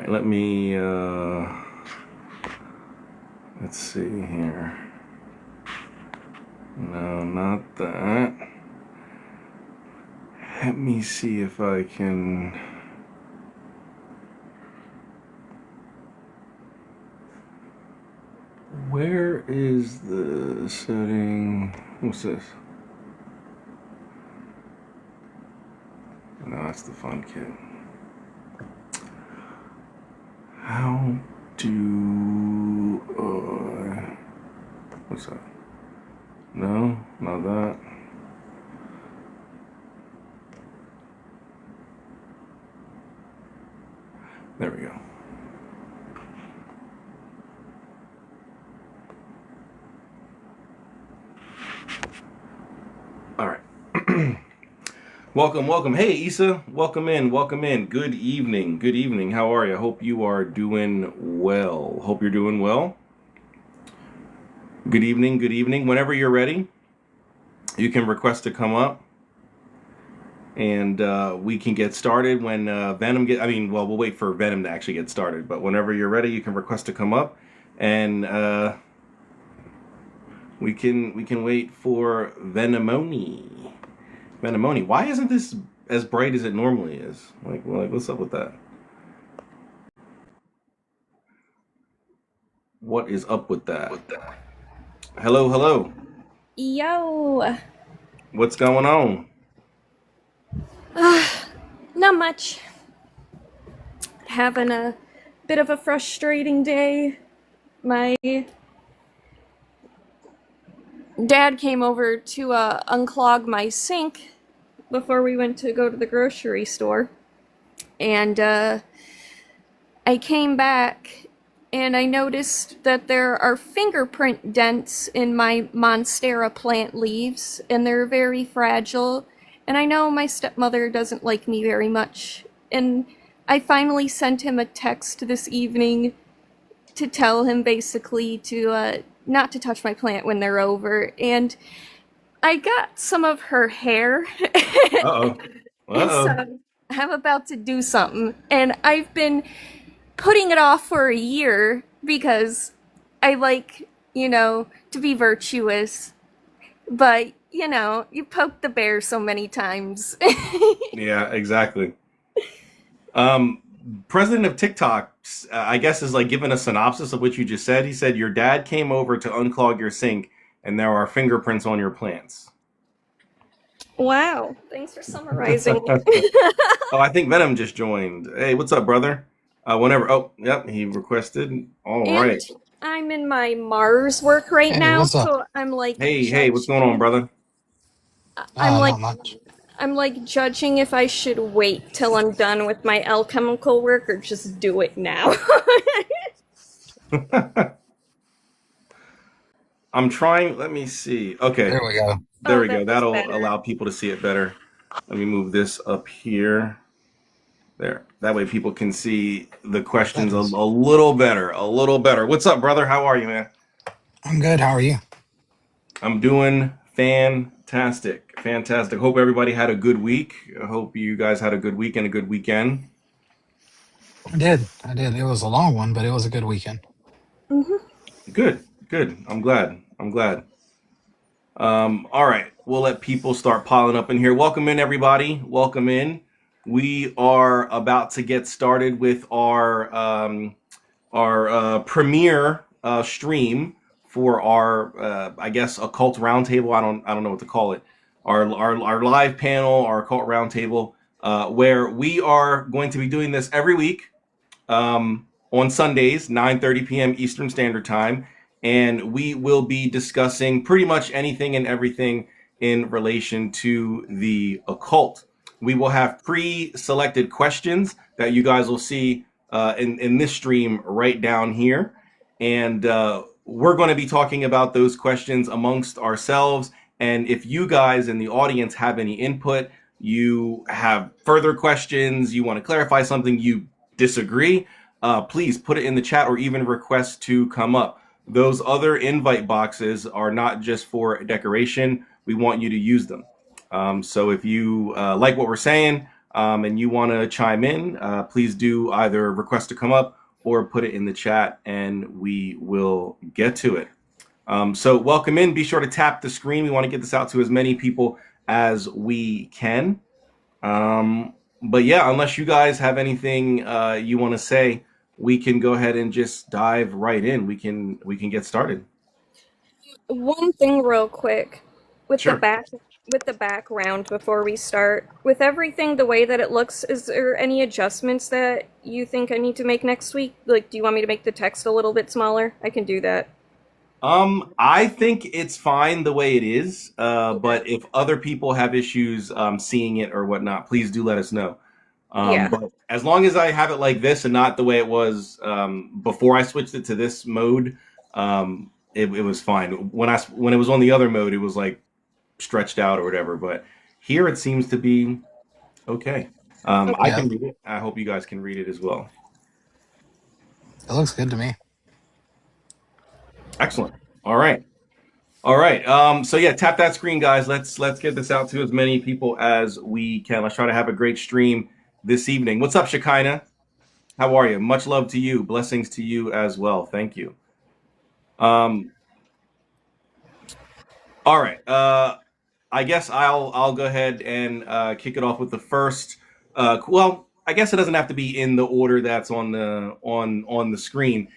right, let me, let's see here. No, not that. Let me see if I can... Where is the setting? What's this? No, that's the fun kit. How do what's that? No, not that. There we go. All right. Welcome. Hey, Issa, welcome in. Good evening. How are you? Hope you are doing well. Hope you're doing well. Good evening. Whenever you're ready, you can request to come up, and we can get started when Venom we'll wait for Venom to actually get started. But whenever you're ready, you can request to come up, and we can wait for Venomoni. Why isn't this as bright as it normally is? Like what's up with that? What is up with that? Hello. Yo. What's going on? Not much. Having a bit of a frustrating day. My dad came over to unclog my sink before we went to go to the grocery store. And I came back and I noticed that there are fingerprint dents in my Monstera plant leaves, and they're very fragile. And I know my stepmother doesn't like me very much. And I finally sent him a text this evening to tell him basically to not to touch my plant when they're over. And I got some of her hair. Uh-oh. So I'm about to do something. And I've been putting it off for a year because I like, to be virtuous. But, you poke the bear so many times. Yeah, exactly. President of TikTok, I guess, is like giving a synopsis of what you just said. He said your dad came over to unclog your sink, and there are fingerprints on your plants. Wow, thanks for summarizing. Oh, I think Venom just joined. Hey, what's up, brother? Oh, yep, he requested. All right. I'm in my Mars work right now, so I'm like. Hey, what's going on, brother? Not much. I'm like judging if I should wait till I'm done with my alchemical work or just do it now. I'm trying. Let me see. Okay. There we go. There we go. That'll allow people to see it better. Let me move this up here. There. That way people can see the questions a little better. What's up, brother? How are you, man? I'm good. How are you? I'm doing fantastic. Hope everybody had a good week. I hope you guys had a good week and a good weekend. I did. It was a long one, but it was a good weekend. Mm-hmm. Good. I'm glad. All right. We'll let people start piling up in here. Welcome in, everybody. Welcome in. We are about to get started with our premiere stream for our I guess occult roundtable. I don't know what to call it. Our live panel, our occult roundtable, where we are going to be doing this every week on Sundays, 9:30 p.m. Eastern Standard Time, and we will be discussing pretty much anything and everything in relation to the occult. We will have pre-selected questions that you guys will see in this stream right down here. And we're going to be talking about those questions amongst ourselves. And if you guys in the audience have any input, you have further questions, you want to clarify something, you disagree, please put it in the chat or even request to come up. Those other invite boxes are not just for decoration. We want you to use them. So if you like what we're saying, and you want to chime in, please do either request to come up or put it in the chat, and we will get to it. So welcome in. Be sure to tap the screen. We want to get this out to as many people as we can. But yeah, unless you guys have anything you want to say, we can go ahead and just dive right in. We can get started. One thing real quick with Sure. the background before we start. With everything the way that it looks, is there any adjustments that you think I need to make next week? Like, do you want me to make the text a little bit smaller? I can do that. I think it's fine the way it is. Okay. But if other people have issues seeing it or whatnot, please do let us know. Yeah. But as long as I have it like this and not the way it was before I switched it to this mode, it was fine. When it was on the other mode, it was like stretched out or whatever. But here it seems to be okay. I Okay. Yeah, can read it. I hope you guys can read it as well. it looks good to me. Excellent. All right. All right. So yeah, tap that screen, guys. Let's get this out to as many people as we can. Let's try to have a great stream this evening. What's up, Shekinah? How are you? Much love to you. Blessings to you as well. Thank you. Um, all right. I guess I'll go ahead and kick it off with the first. Well, I guess it doesn't have to be in the order that's on the screen.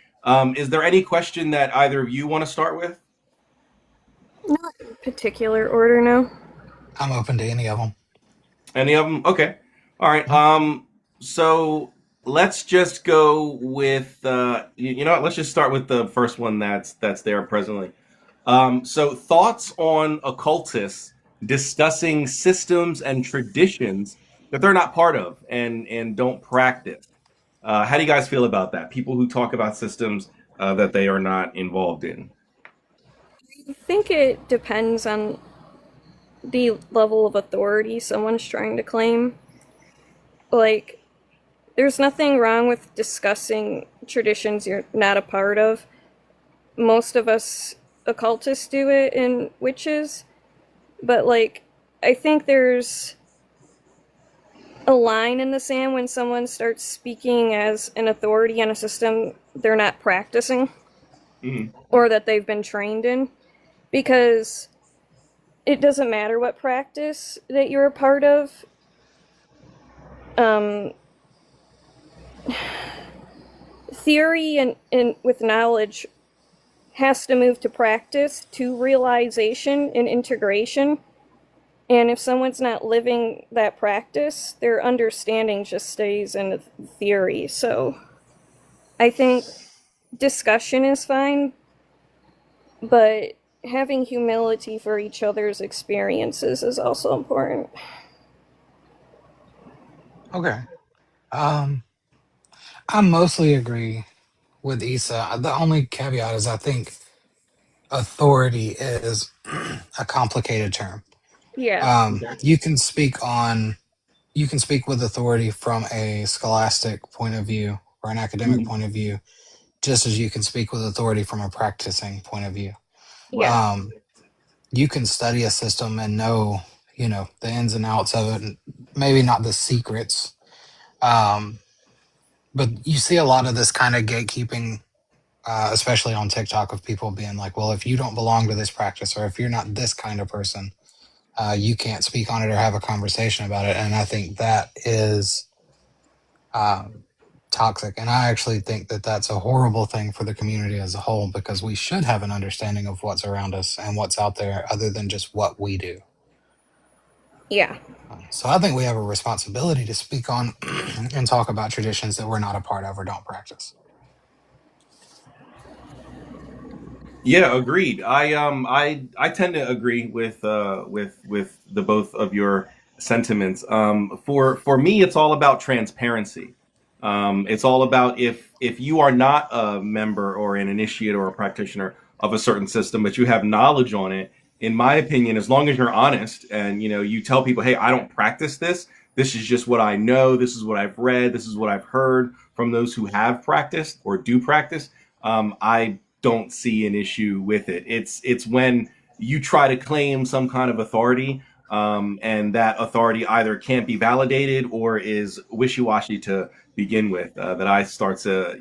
Is there any question that either of you want to start with? Not in particular order, no. I'm open to any of them. Any of them? Okay. All right. So let's just go with you know what? Let's just start with the first one that's there presently. So thoughts on occultists discussing systems and traditions that they're not part of and don't practice. How do you guys feel about that? People who talk about systems that they are not involved in. I think it depends on the level of authority someone's trying to claim. Like, there's nothing wrong with discussing traditions you're not a part of. Most of us occultists do it in witches, but like, I think there's a line in the sand when someone starts speaking as an authority on a system they're not practicing Mhm. or that they've been trained in, because it doesn't matter what practice that you're a part of. Um, Theory and with knowledge has to move to practice, to realization and integration. And if someone's not living that practice, their understanding just stays in theory. So I think discussion is fine, but having humility for each other's experiences is also important. Okay. Um, I mostly agree with Issa. The only caveat is I think authority is a complicated term. Yeah, Okay. You can speak on you can speak with authority from a scholastic point of view or an academic Mhm. point of view, just as you can speak with authority from a practicing point of view. yeah, Right. You can study a system and know, the ins and outs of it, and maybe not the secrets. Um, but you see a lot of this kind of gatekeeping, especially on TikTok, of people being like, well, if you don't belong to this practice or if you're not this kind of person, you can't speak on it or have a conversation about it. And I think that is um, toxic. And I actually think that that's a horrible thing for the community as a whole, because we should have an understanding of what's around us and what's out there other than just what we do. yeah. So I think we have a responsibility to speak on and talk about traditions that we're not a part of or don't practice. Yeah, agreed. I tend to agree with the both of your sentiments. For me, it's all about transparency. It's all about if you are not a member or an initiate or a practitioner of a certain system, but you have knowledge on it. In my opinion, as long as you're honest and you tell people, hey, I don't practice this. This is just what I know. This is what I've read. This is what I've heard from those who have practiced or do practice. I don't see an issue with it. It's when you try to claim some kind of authority and that authority either can't be validated or is wishy-washy to begin with. That I start to,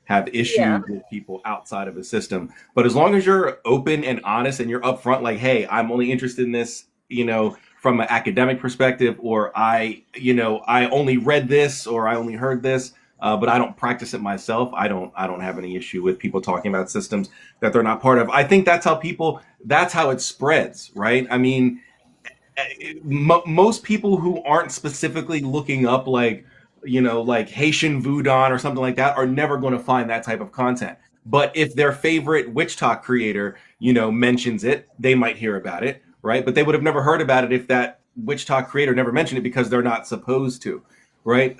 have Yeah. issues with people outside of a system. But as long as you're open and honest and you're upfront, like, hey, I'm only interested in this, from an academic perspective, or I only read this or I only heard this, but I don't practice it myself. I don't have any issue with people talking about systems that they're not part of. I think that's how it spreads, right? I mean, most people who aren't specifically looking up, like, like Haitian voodoo or something like that, are never going to find that type of content. But if their favorite witch talk creator, mentions it, they might hear about it, right? But they would have never heard about it if that witch talk creator never mentioned it, because they're not supposed to, right?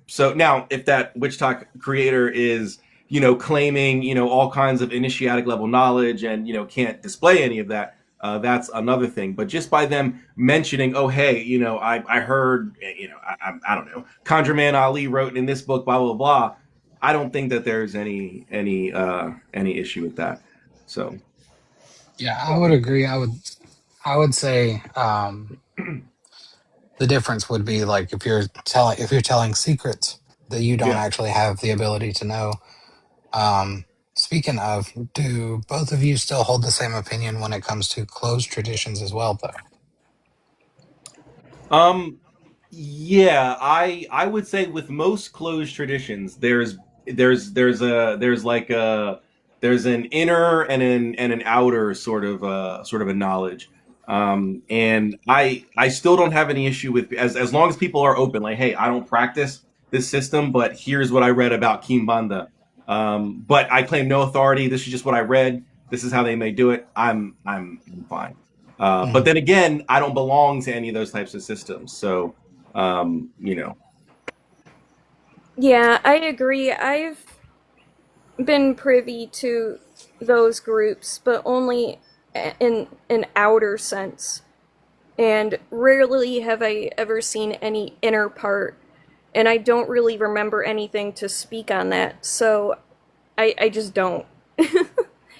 So now, if that witch talk creator is, claiming, all kinds of initiatic level knowledge and, can't display any of that, that's another thing. But just by them mentioning, oh, hey, I heard, I don't know, Conjure Man Ali wrote in this book, blah, blah, blah. I don't think that there's any issue with that. So, Yeah, I would agree. I would say the difference would be like if you're telling secrets that you don't yeah. actually have the ability to know. Um, Speaking of, do both of you still hold the same opinion when it comes to closed traditions as well, though? Um, Yeah, I would say with most closed traditions, there's an inner and an outer sort of a knowledge. And I still don't have any issue with, as long as people are open, like, hey, I don't practice this system, but here's what I read about Kimbanda. But I claim no authority. This is just what I read. This is how they may do it. I'm fine. But Mhm. then again, I don't belong to any of those types of systems, so um, you know. Yeah, I agree. I've been privy to those groups, but only in an outer sense. And rarely have I ever seen any inner part. And I don't really remember anything to speak on that, so I just don't.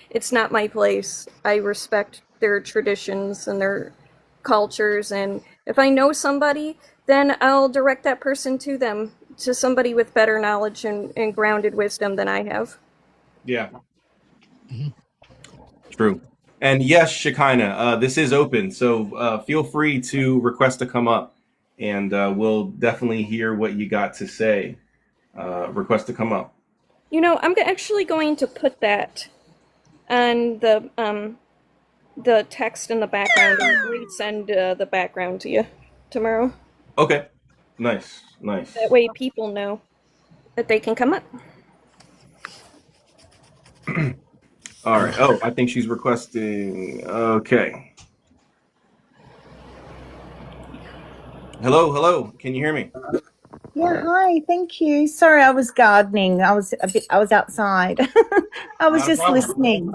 It's not my place. I respect their traditions and their cultures, and if I know somebody, then I'll direct that person to them, to somebody with better knowledge and grounded wisdom than I have. Yeah, Mhm. true. And yes, Shekinah, this is open, so feel free to request to come up, and we'll definitely hear what you got to say. Request to come up. I'm actually going to put that on the text in the background and resend the background to you tomorrow. Okay, nice, nice. That way people know that they can come up. All right. Oh, I think she's requesting. Okay. Hello, hello. Can you hear me? Yeah, hi, thank you. Sorry, I was gardening. I was outside. I was Not a just problem. listening.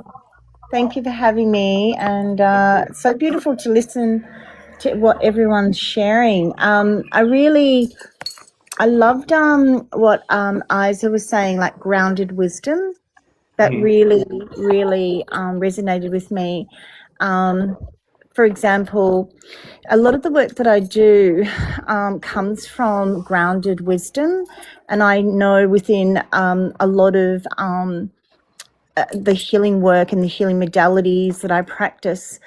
Thank you for having me, and it's so beautiful to listen to what everyone's sharing. I loved what Isa was saying, like grounded wisdom. That Mhm. really resonated with me. Um, for example, a lot of the work that I do comes from grounded wisdom, and I know within a lot of the healing work and the healing modalities that I practice,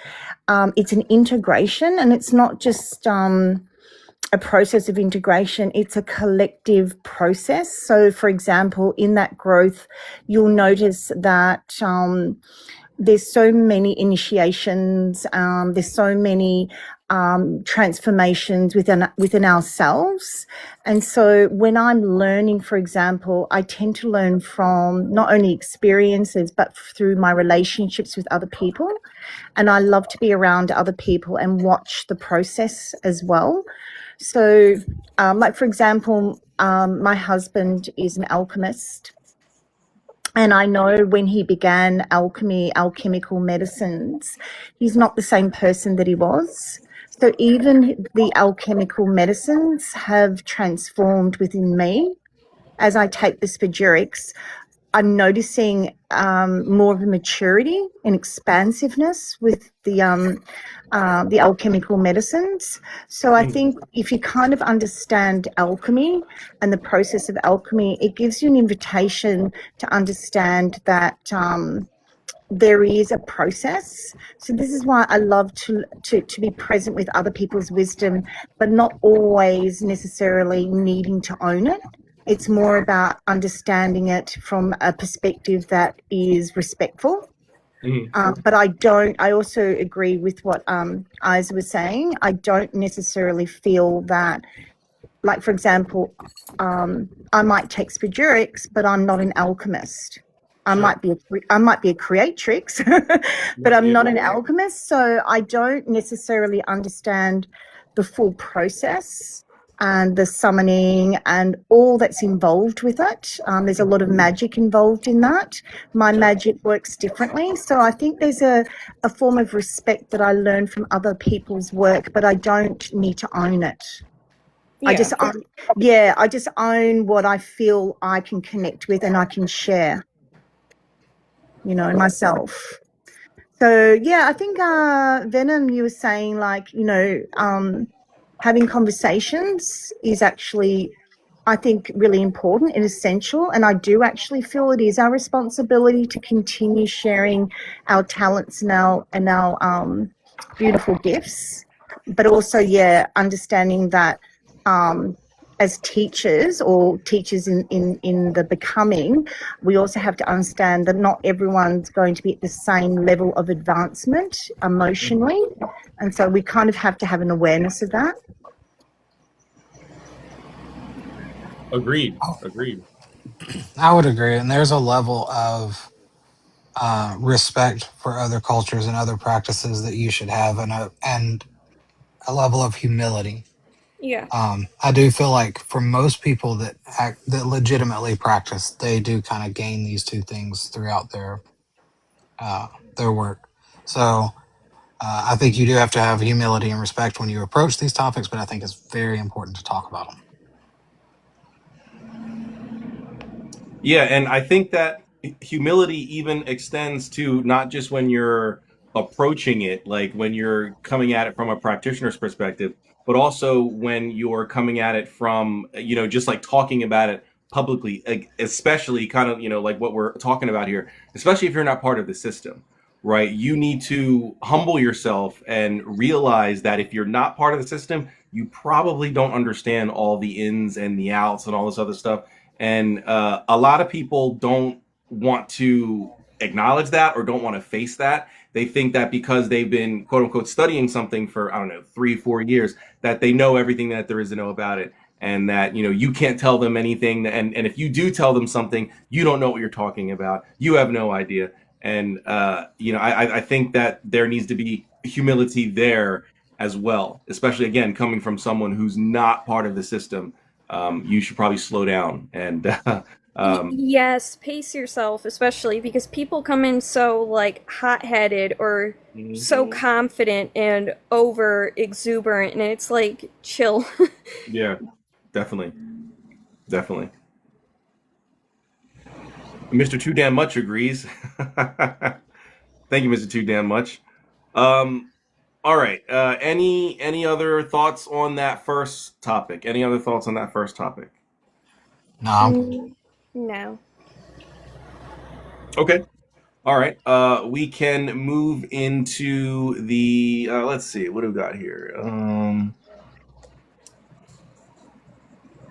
it's an integration, and it's not just a process of integration, it's a collective process. So, for example, in that growth, you'll notice that there's so many initiations, there's so many transformations within ourselves. And so when I'm learning, for example, I tend to learn from not only experiences, but through my relationships with other people. And I love to be around other people and watch the process as well. So, like, for example, my husband is an alchemist. And I know when he began alchemical medicines, he's not the same person that he was. So even the alchemical medicines have transformed within me as I take the spagyrics. I'm noticing more of a maturity and expansiveness with the alchemical medicines. So I think if you kind of understand alchemy and the process of alchemy, it gives you an invitation to understand that there is a process. So this is why I love to be present with other people's wisdom, but not always necessarily needing to own it. It's more about understanding it from a perspective that is respectful. But I also agree with what Isa was saying. I don't necessarily feel that, like, for example, I might take spagyrics, but I'm not an alchemist. I might be a creatrix, but I'm not an alchemist. So I don't necessarily understand the full process and the summoning and all that's involved with it. There's a lot of magic involved in that. My magic works differently. So I think there's a form of respect that I learn from other people's work, but I don't need to own it. Yeah. I just own what I feel I can connect with and I can share, myself. So yeah, I think Venom, you were saying, like, having conversations is actually, I think, really important and essential. And I do actually feel it is our responsibility to continue sharing our talents and our beautiful gifts. But also, understanding that as teachers or teachers in the becoming, we also have to understand that not everyone's going to be at the same level of advancement emotionally. And so we kind of have to have an awareness of that. Agreed. I would agree. And there's a level of respect for other cultures and other practices that you should have, and a level of humility. Yeah. I do feel like for most people that legitimately practice, they do kind of gain these two things throughout their work. So I think you do have to have humility and respect when you approach these topics, but I think it's very important to talk about them. Yeah, and I think that humility even extends to not just when you're approaching it, like when you're coming at it from a practitioner's perspective, but also when you're coming at it from, just like talking about it publicly, like, especially kind of, like what we're talking about here, especially if you're not part of the system, right? You need to humble yourself and realize that if you're not part of the system, you probably don't understand all the ins and the outs and all this other stuff. And a lot of people don't want to acknowledge that or don't want to face that. They think that because they've been, quote unquote, studying something for, I don't know, 3-4 years, that they know everything that there is to know about it. And that, you can't tell them anything. And if you do tell them something, you don't know what you're talking about. You have no idea. And, I think that there needs to be humility there as well, especially, again, coming from someone who's not part of the system. You should probably slow down and Yes, pace yourself, especially because people come in so, like, hot-headed or so confident and over exuberant, and it's like, chill. yeah, definitely. Mr. Too Damn Much agrees. Thank you, Mr. Too Damn Much. All right. Any other thoughts on that first topic? No, No. Okay. All right. We can move into the. Let's see. What do we got here?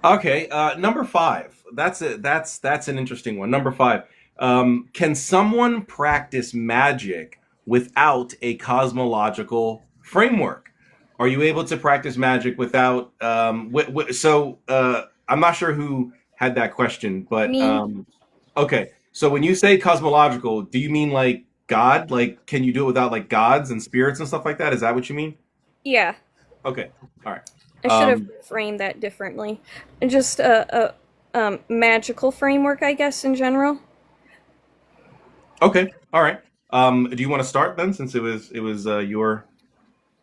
Okay. Number 5. That's it. That's an interesting one. Number 5. Can someone practice magic without a cosmological framework? Are you able to practice magic without? I'm not sure who had that question, but Me? okay. So when you say cosmological, do you mean like God? Like, can you do it without like gods and spirits and stuff like that? Is that what you mean? Yeah. Okay. All right. I should have framed that differently. Just a magical framework, I guess, in general. Okay. All right. Do you want to start then, since it was your?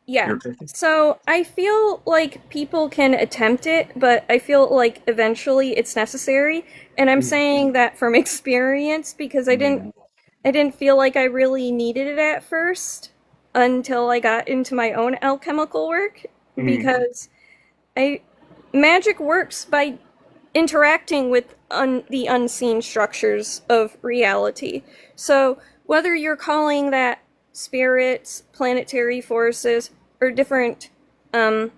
Yeah. Your question? So I feel like people can attempt it, but I feel like eventually it's necessary. And I'm saying that from experience because I didn't feel like I really needed it at first until I got into my own alchemical work Mm-hmm. because I magic works by interacting with the unseen structures of reality. So, whether you're calling that spirits, planetary forces, or different um,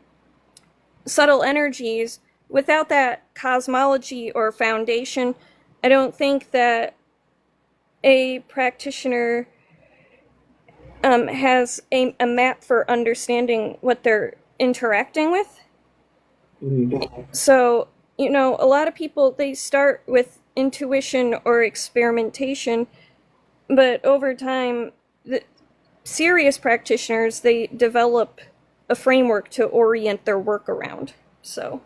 subtle energies, without that cosmology or foundation, I don't think that a practitioner has a map for understanding what they're interacting with. Mm-hmm. So, a lot of people they start with intuition or experimentation, but over time, the serious practitioners they develop a framework to orient their work around. So,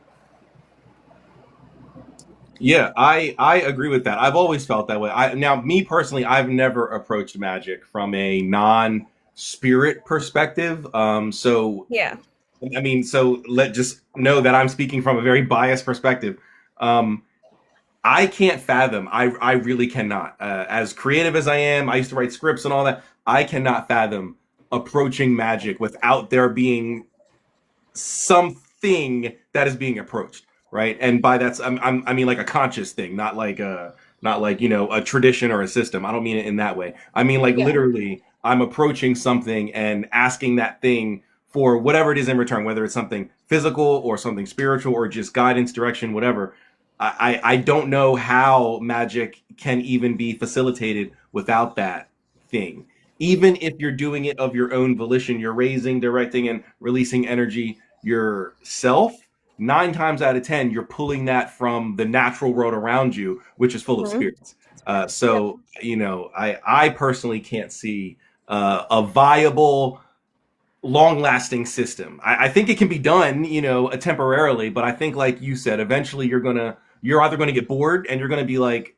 Yeah, I agree with that. I've always felt that way. Now, me personally, I've never approached magic from a non spirit perspective. So yeah. I mean, so let just know that I'm speaking from a very biased perspective. Um, I can't fathom. I really cannot. As creative as I am, I used to write scripts and all that. I cannot fathom approaching magic without there being something that is being approached, right? And by that's I mean like a conscious thing, not like a tradition or a system. I don't mean it in that way. I mean like Yeah. literally, I'm approaching something and asking that thing for whatever it is in return, whether it's something physical or something spiritual or just guidance, direction, whatever. I don't know how magic can even be facilitated without that thing. Even if you're doing it of your own volition, you're raising, directing, and releasing energy yourself. 9 times out of 10, you're pulling that from the natural world around you, which is full of Mm-hmm. spirits. Yep. So, I personally can't see a viable long lasting system. I think it can be done, temporarily, but I think like you said, eventually you're either gonna get bored and you're gonna be like,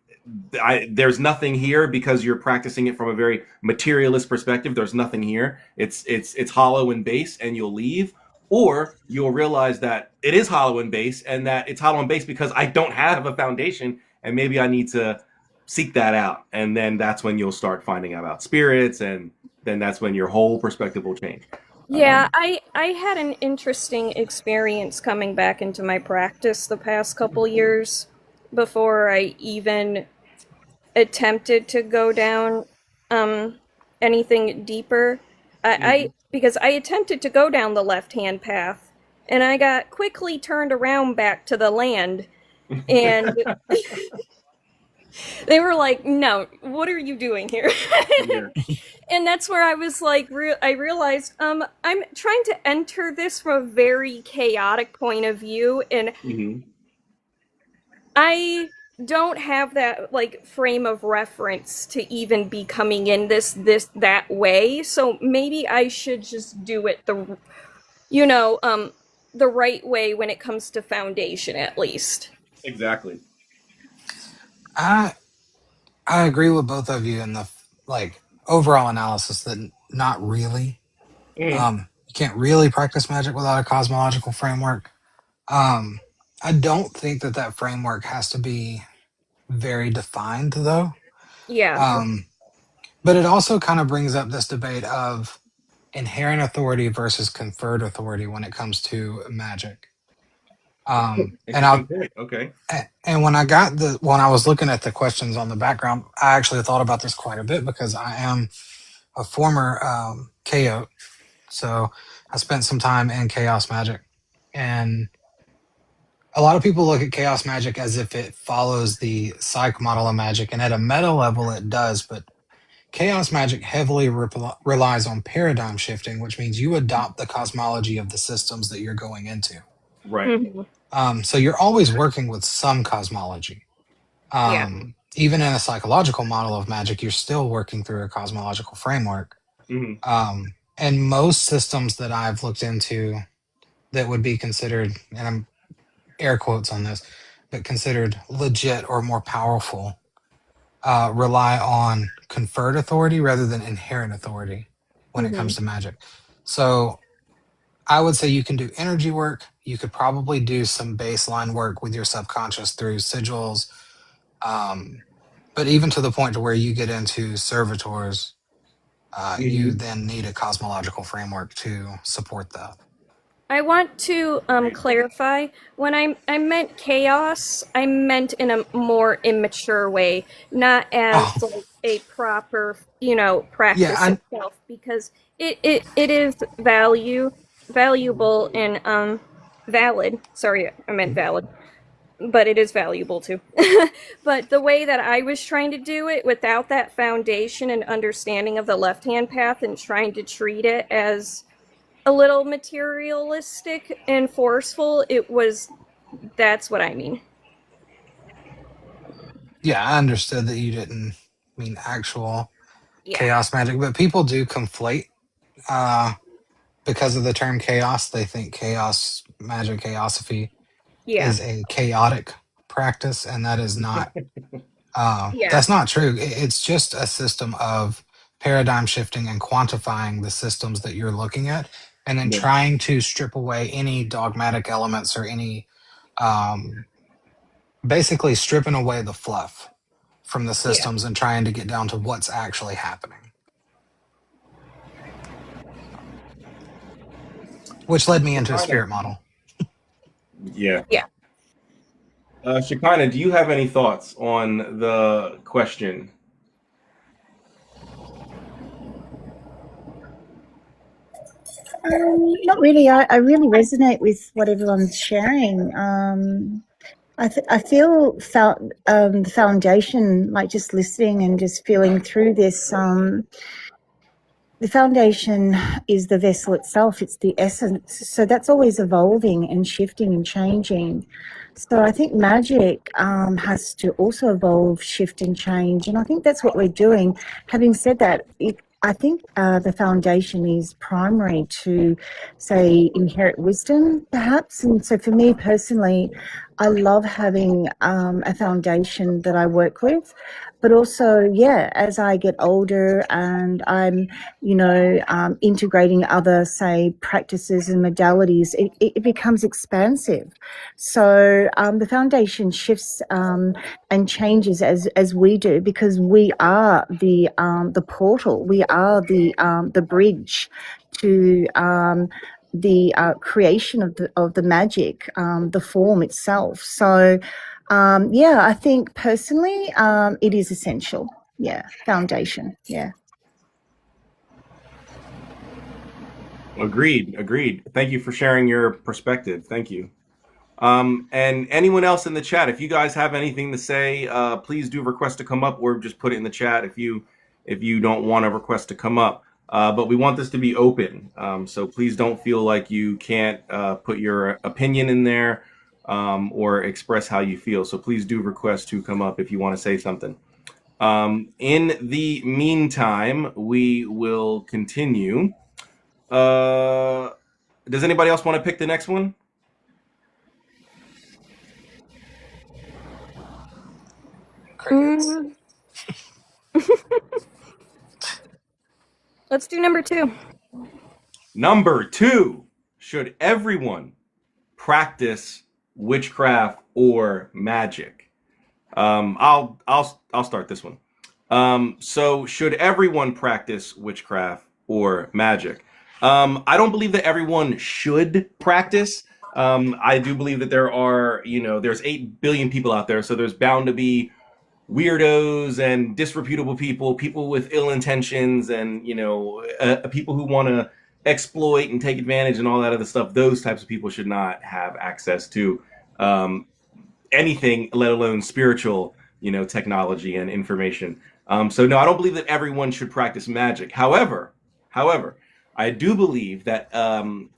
there's nothing here because you're practicing it from a very materialist perspective. There's nothing here. It's hollow and base, and you'll leave, or you'll realize that it is hollow and base, and that it's hollow and base because I don't have a foundation, and maybe I need to seek that out, and then that's when you'll start finding out about spirits, and then that's when your whole perspective will change. Yeah, I had an interesting experience coming back into my practice the past couple years before I even attempted to go down um anything deeper. I Mhm. because I attempted to go down the left-hand path and I got quickly turned around back to the land and they were like, "No, what are you doing here?" Yeah. And that's where I was like I realized I'm trying to enter this from a very chaotic point of view and Hmm. I don't have that like frame of reference to even be coming in this that way. So maybe I should just do it you know, um the right way when it comes to foundation at least. Exactly. I I agree with both of you in the like overall analysis that not really. Mm. You can't really practice magic without a cosmological framework. Um, I don't think that that framework has to be very defined, though. Yeah. Um, but it also kind of brings up this debate of inherent authority versus conferred authority when it comes to magic. And Interesting I point. Okay. and when I was looking at the questions on the background, I actually thought about this quite a bit because I am a former KO, so I spent some time in chaos magic, and a lot of people look at chaos magic as if it follows the psych model of magic, and at a meta level, it does. But chaos magic heavily relies on paradigm shifting, which means you adopt the cosmology of the systems that you're going into. Right. Hmm. So you're always working with some cosmology. Yeah. Even in a psychological model of magic, you're still working through a cosmological framework. Hmm. And most systems that I've looked into that would be considered, and I'm air quotes on this, but considered legit or more powerful, rely on conferred authority rather than inherent authority when it Hmm. comes to magic. So I would say you can do energy work. You could probably do some baseline work with your subconscious through sigils. Um, but even to the point to where you get into servitors, you Mhm. then need a cosmological framework to support that. I want to clarify. When I meant chaos, I meant in a more immature way, not as Oh, like a proper, yeah, practice itself, because it is valuable and valid. Sorry, I meant valid, but it is valuable too. But the way that I was trying to do it without that foundation and understanding of the left hand path and trying to treat it as a little materialistic and forceful, that's what I mean. yeah, I understood that you didn't mean actual Yeah. chaos magic, but people do conflate uh, because of the term chaos. They think chaos magic, chaosophy Yeah. is a chaotic practice, and that is not. Yeah. That's not true. It's just a system of paradigm shifting and quantifying the systems that you're looking at, and then Yeah. trying to strip away any dogmatic elements or any, um, basically stripping away the fluff from the Yeah. systems and trying to get down to what's actually happening. Which led me into a Shekinah. spirit model. Yeah. Yeah. Shekinah, do you have any thoughts on the question? Not really. I really resonate with what everyone's sharing. I feel the foundation, like just listening and just feeling through this. The foundation is the vessel itself. It's the essence. So that's always evolving and shifting and changing. So I think magic has to also evolve, shift, and change. And I think that's what we're doing. Having said that, I think the foundation is primary to, say, inherit wisdom, perhaps. And so for me personally, I love having a foundation that I work with. But also, yeah, as I get older and I'm, integrating other, say, practices and modalities, it becomes expansive. So the foundation shifts and changes as we do, because we are the portal, we are the bridge to the creation of the magic, the form itself. So yeah, I think personally it is essential. Yeah, foundation. Yeah. Agreed. Agreed. Thank you for sharing your perspective. Thank you. And anyone else in the chat, if you guys have anything to say, please do request to come up, or just put it in the chat if you don't want to request to come up. But we want this to be open, so please don't feel like you can't put your opinion in there, or express how you feel. So please do request to come up if you want to say something. In the meantime, we will continue. Does anybody else want to pick the next one? Crickets. Mm, let's do number 2. Number 2, should everyone practice witchcraft or magic? I'll start this one. So should everyone practice witchcraft or magic? I don't believe that everyone should practice. I do believe that there's 8 billion people out there, so there's bound to be weirdos and disreputable people with ill intentions, and people who want to exploit and take advantage and all that other stuff. Those types of people should not have access to um, anything, let alone spiritual, technology and information. So no, I don't believe that everyone should practice magic. However, I do believe that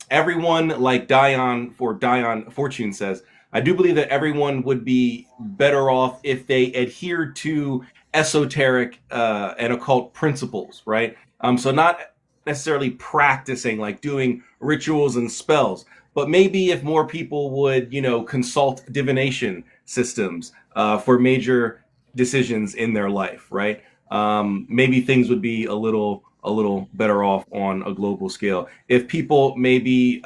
everyone, like Dion Fortune says, I do believe that everyone would be better off if they adhered to esoteric and occult principles, right? So not necessarily practicing, like doing rituals and spells, but maybe if more people would, consult divination systems for major decisions in their life, right? Maybe things would be a little a little better off on a global scale. If people maybe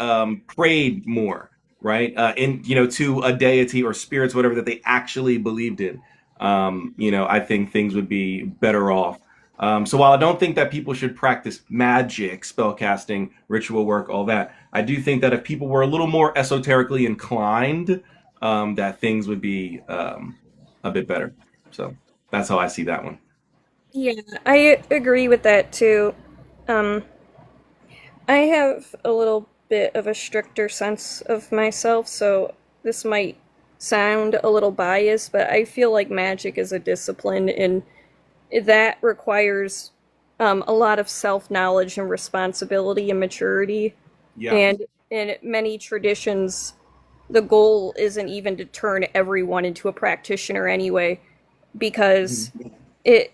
prayed more, right, in to a deity or spirits, whatever that they actually believed in, I think things would be better off. So while I don't think that people should practice magic, spellcasting, ritual work, all that, I do think that if people were a little more esoterically inclined, that things would be a bit better. So that's how I see that one. Yeah, I agree with that too. Um, I have a little bit of a stricter sense of myself, so this might sound a little biased, but I feel like magic is a discipline and that requires a lot of self knowledge and responsibility and maturity. Yeah. And in many traditions, the goal isn't even to turn everyone into a practitioner anyway, because it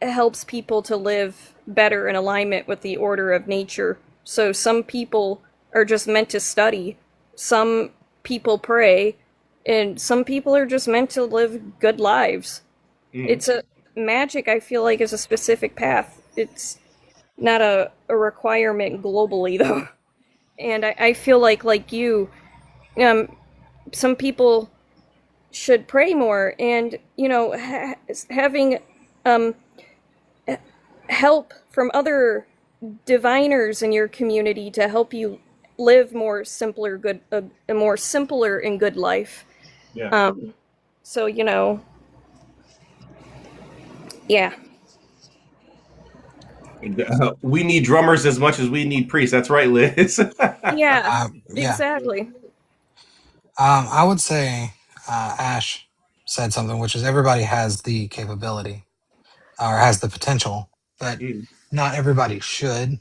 helps people to live better in alignment with the order of nature. So some people are just meant to study, some people pray, and some people are just meant to live good lives. It's a magic, I feel like, is a specific path. It's not a requirement globally though. And I feel like you, um, some people should pray more and having um, help from other diviners in your community to help you live more simpler good a more simpler and good life. Yeah. So yeah. We need drummers as much as we need priests. That's right, Liz. Yeah, Yeah. exactly. I would say Ash said something, which is everybody has the capability or has the potential, but Mm, not everybody should.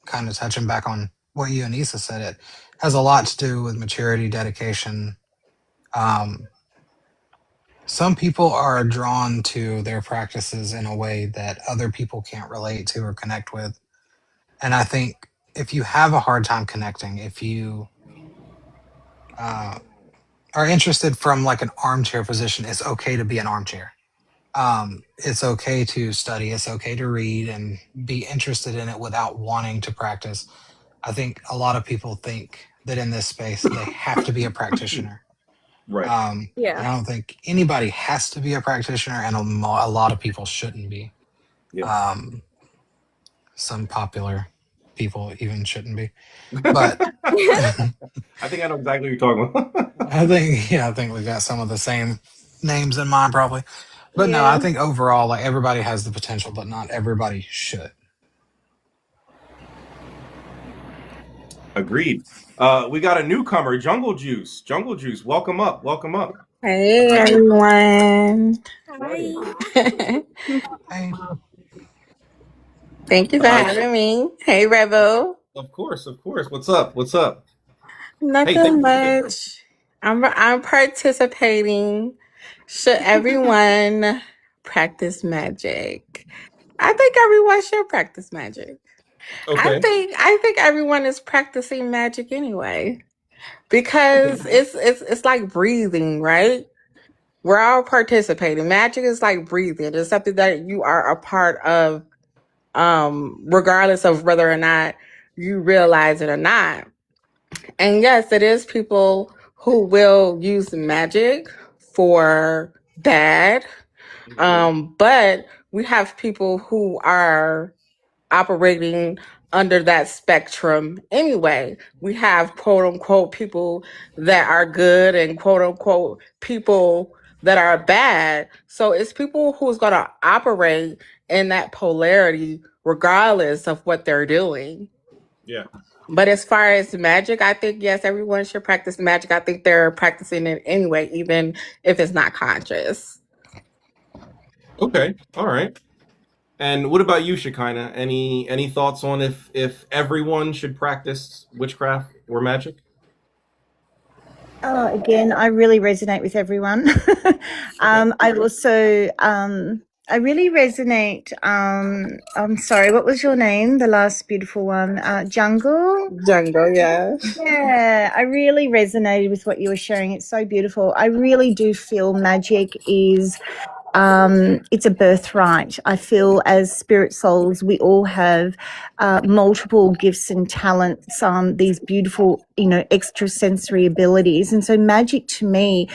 Kind of touching back on what you and Issa said, it has a lot to do with maturity, dedication. Um, some people are drawn to their practices in a way that other people can't relate to or connect with. And I think if you have a hard time connecting, if you uh, are interested from like an armchair position, it's okay to be an armchair. It's okay to study, it's okay to read and be interested in it without wanting to practice. I think a lot of people think that in this space they have to be a practitioner. right. And Yeah. I don't think anybody has to be a practitioner, and a lot of people shouldn't be. Yeah. Um, some popular people even shouldn't be. But I think I know exactly what you're talking about. I think we've got some of the same names in mind probably. But no, I Yeah. think overall, like everybody has the potential, but not everybody should. Agreed. We got a newcomer, Jungle Juice. Jungle Juice, welcome up. Welcome up. Hey everyone. Hey. Hi. Hey, Thank you for Uh, having me. Hey Revo. of course, of course. What's up? What's up? Hey, thank Nothing you for being here. much. I'm participating. Should everyone practice magic? I think everyone should practice magic. Okay. I think everyone is practicing magic anyway. Because Okay. it's like breathing, right? We're all participating. Magic is like breathing. It's something that you are a part of, regardless of whether or not you realize it or not. And yes, it is people who will use magic for bad. But we have people who are operating under that spectrum anyway. We have quote unquote people that are good and quote unquote people that are bad. So it's people who's going to operate in that polarity regardless of what they're doing. Yeah. But as far as magic, I think yes, everyone should practice magic. I think they're practicing it anyway, even if it's not conscious. Okay. All right. And what about you, Shekinah? Any thoughts on if everyone should practice witchcraft or magic? Again, I really resonate with everyone. I also, I really resonate. I'm sorry, what was your name? The last beautiful one, Jungle. Jungle, yeah. Yeah, I really resonated with what you were sharing. It's so beautiful. I really do feel magic is it's a birthright. I feel as spirit souls, we all have multiple gifts and talents, these beautiful, extrasensory abilities. And so magic to me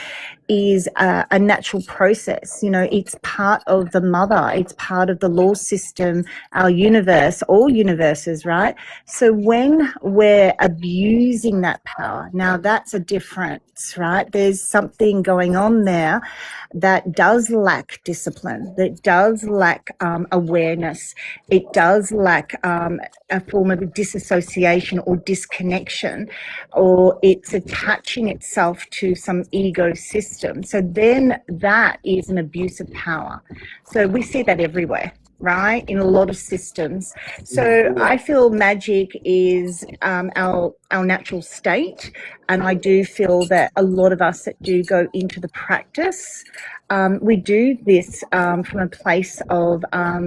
is a natural process. It's part of the mother, it's part of the law system, our universe, all universes, right? So when we're abusing that power, now that's a difference, right? There's something going on there that does lack discipline, that does lack awareness, it does lack a form of disassociation or disconnection, or it's attaching itself to some ego system. So then that is an abuse of power. So we see that everywhere, right, in a lot of systems. So I feel magic is our natural state, and I do feel that a lot of us that do go into the practice, we do this from a place of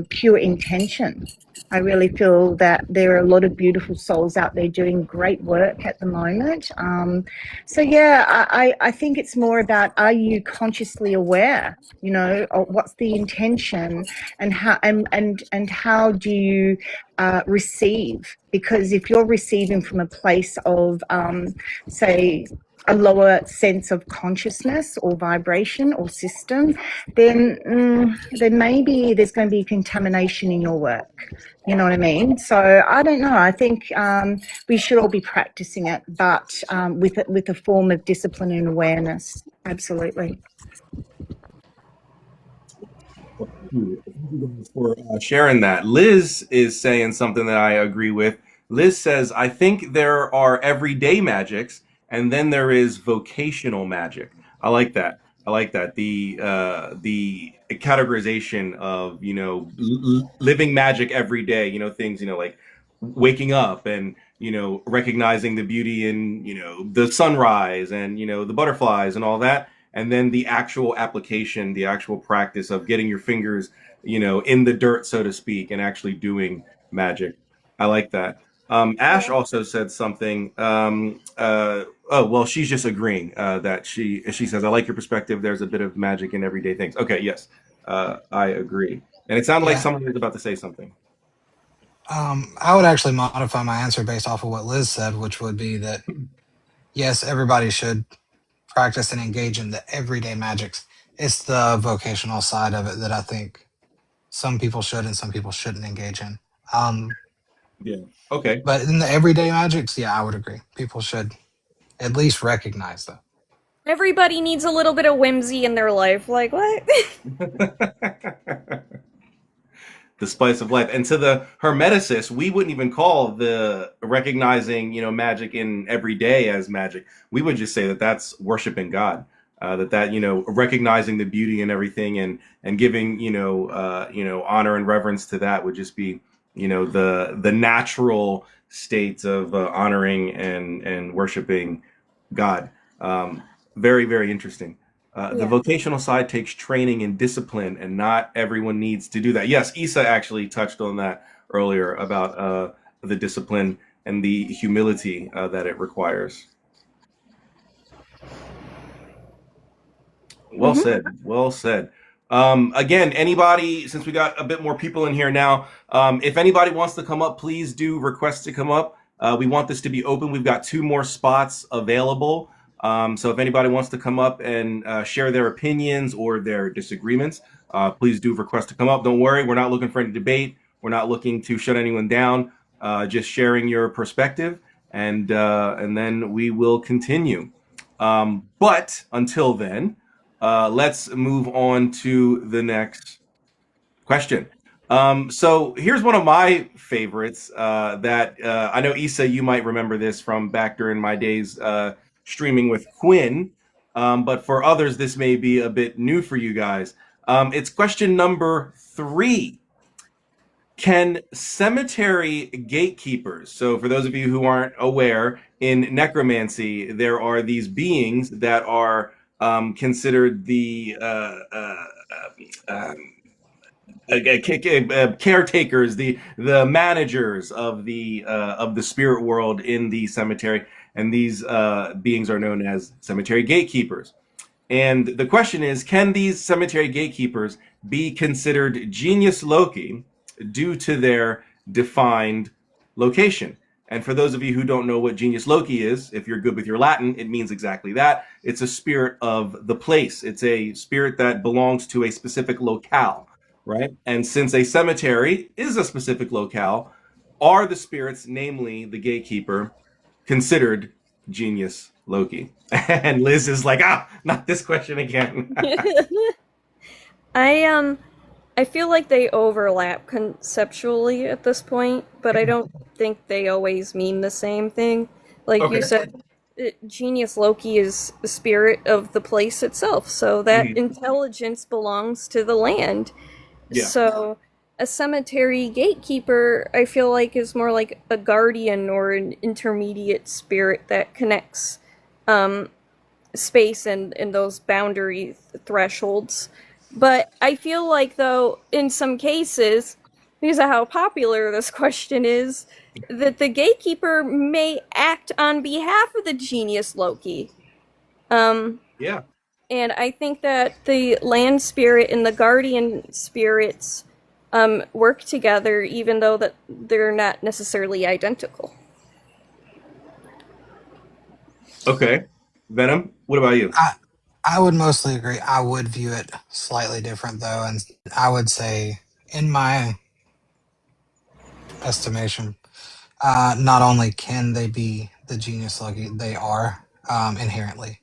pure intention. I really feel that there are a lot of beautiful souls out there doing great work at the moment. So yeah, I think it's more about, are you consciously aware, of what's the intention, and how do you receive? Because if you're receiving from a place of, say, a lower sense of consciousness or vibration or system, then maybe there's going to be contamination in your work. You know what I mean? So I don't know. I think we should all be practicing it, but with a form of discipline and awareness. Absolutely. For sharing that. Liz is saying something that I agree with. Liz says, I think there are everyday magics, and then there is vocational magic. I like that. I like that. The categorization of, living magic every day, things, like waking up and, recognizing the beauty in, the sunrise and, the butterflies and all that. And then the actual application, the actual practice of getting your fingers, in the dirt, so to speak, and actually doing magic. I like that. Ash also said something. Oh, well, she's just agreeing that she says, I like your perspective. There's a bit of magic in everyday things. Okay, yes, I agree. And it sounded like someone was about to say something. I would actually modify my answer based off of what Liz said, which would be that yes, everybody should practice and engage in the everyday magics. It's the vocational side of it that I think some people should and some people shouldn't engage in. Yeah. Okay. But in the everyday magics, yeah, I would agree. People should at least recognize that. Everybody needs a little bit of whimsy in their life. Like, what? The spice of life. And to the hermeticists, we wouldn't even call the recognizing, magic in every day as magic. We would just say that that's worshiping God. That recognizing the beauty in everything and giving honor and reverence to that would just be the natural state of honoring and worshiping God. Very, very interesting. The vocational side takes training and discipline, and not everyone needs to do that. Yes, Issa actually touched on that earlier about the discipline and the humility that it requires. Well said. Well said. Again, anybody, since we got a bit more people in here now, if anybody wants to come up, please do request to come up. We want this to be open. We've got 2 more spots available. So if anybody wants to come up and share their opinions or their disagreements, please do request to come up. Don't worry, we're not looking for any debate. We're not looking to shut anyone down. Just sharing your perspective, and then we will continue. But until then, let's move on to the next question. So here's one of my favorites that I know, Issa, you might remember this from back during my days streaming with Quinn, but for others, this may be a bit new for you guys. It's question number 3. Can cemetery gatekeepers, so for those of you who aren't aware, in necromancy, there are these beings that are considered the caretakers, the managers of the spirit world in the cemetery, and these beings are known as cemetery gatekeepers. And the question is, can these cemetery gatekeepers be considered genius loci due to their defined location? And for those of you who don't know what genius loci is, if you're good with your Latin, it means exactly that. It's a spirit of the place. It's a spirit that belongs to a specific locale, right? And since a cemetery is a specific locale, are the spirits, namely the gatekeeper, considered genius loci? And Liz is like, not this question again. I feel like they overlap conceptually at this point, but I don't think they always mean the same thing. Like Okay. you said, genius loci is the spirit of the place itself, so that intelligence belongs to the land. Yeah. So a cemetery gatekeeper, I feel like, is more like a guardian or an intermediate spirit that connects space and those boundary thresholds. But I feel like, though, in some cases, because of how popular this question is, that the gatekeeper may act on behalf of the genius loci. Yeah. And I think that the land spirit and the guardian spirits work together, even though that they're not necessarily identical. Okay. Venom, what about you? I would mostly agree. I would view it slightly different, though, and I would say, in my estimation, not only can they be the genius loci, they are inherently.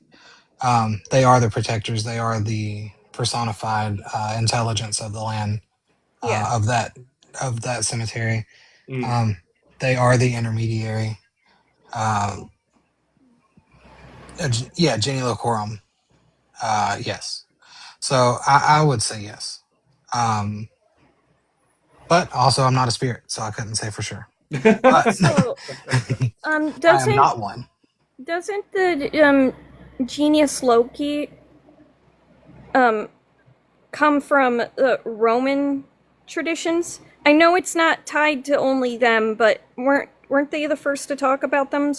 They are the protectors. They are the personified intelligence of the land, Yeah. of that cemetery. Mm. They are the intermediary. Yeah, Genie Locorum. Yes. So I would say yes. But also, I'm not a spirit, so I couldn't say for sure. But So, I am doesn't not one. the genius loci come from Roman traditions? I know it's not tied to only them, but weren't they the first to talk about them?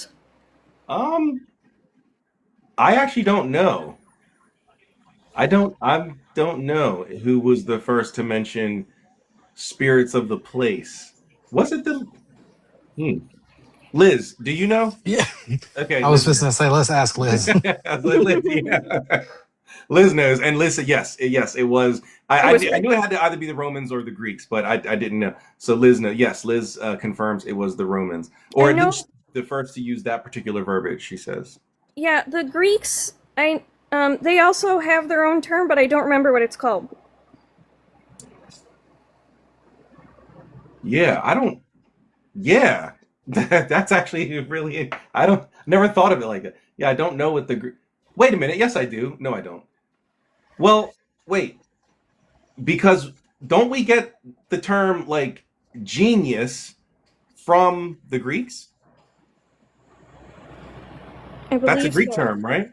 I actually don't know. I don't know who was the first to mention spirits of the place. Was it the Liz, do you know? Yeah. Okay, I was Liz just knows. going to say, let's ask Liz. Liz, yeah. Liz knows, and Liz said yes, it was. I knew it had to either be the Romans or the Greeks, but I didn't know. So Liz knows. Yes, Liz confirms it was the Romans, or I at know. least the first to use that particular verbiage. She says. Yeah, the Greeks. They also have their own term, but I don't remember what it's called. Yeah, I don't. Yeah, that's actually really. I don't. Never thought of it like that. Yeah, I don't know what the. Wait a minute. Yes, I do. No, I don't. Well, wait. Because don't we get the term like genius from the Greeks? I That's a believe Greek so. term, right?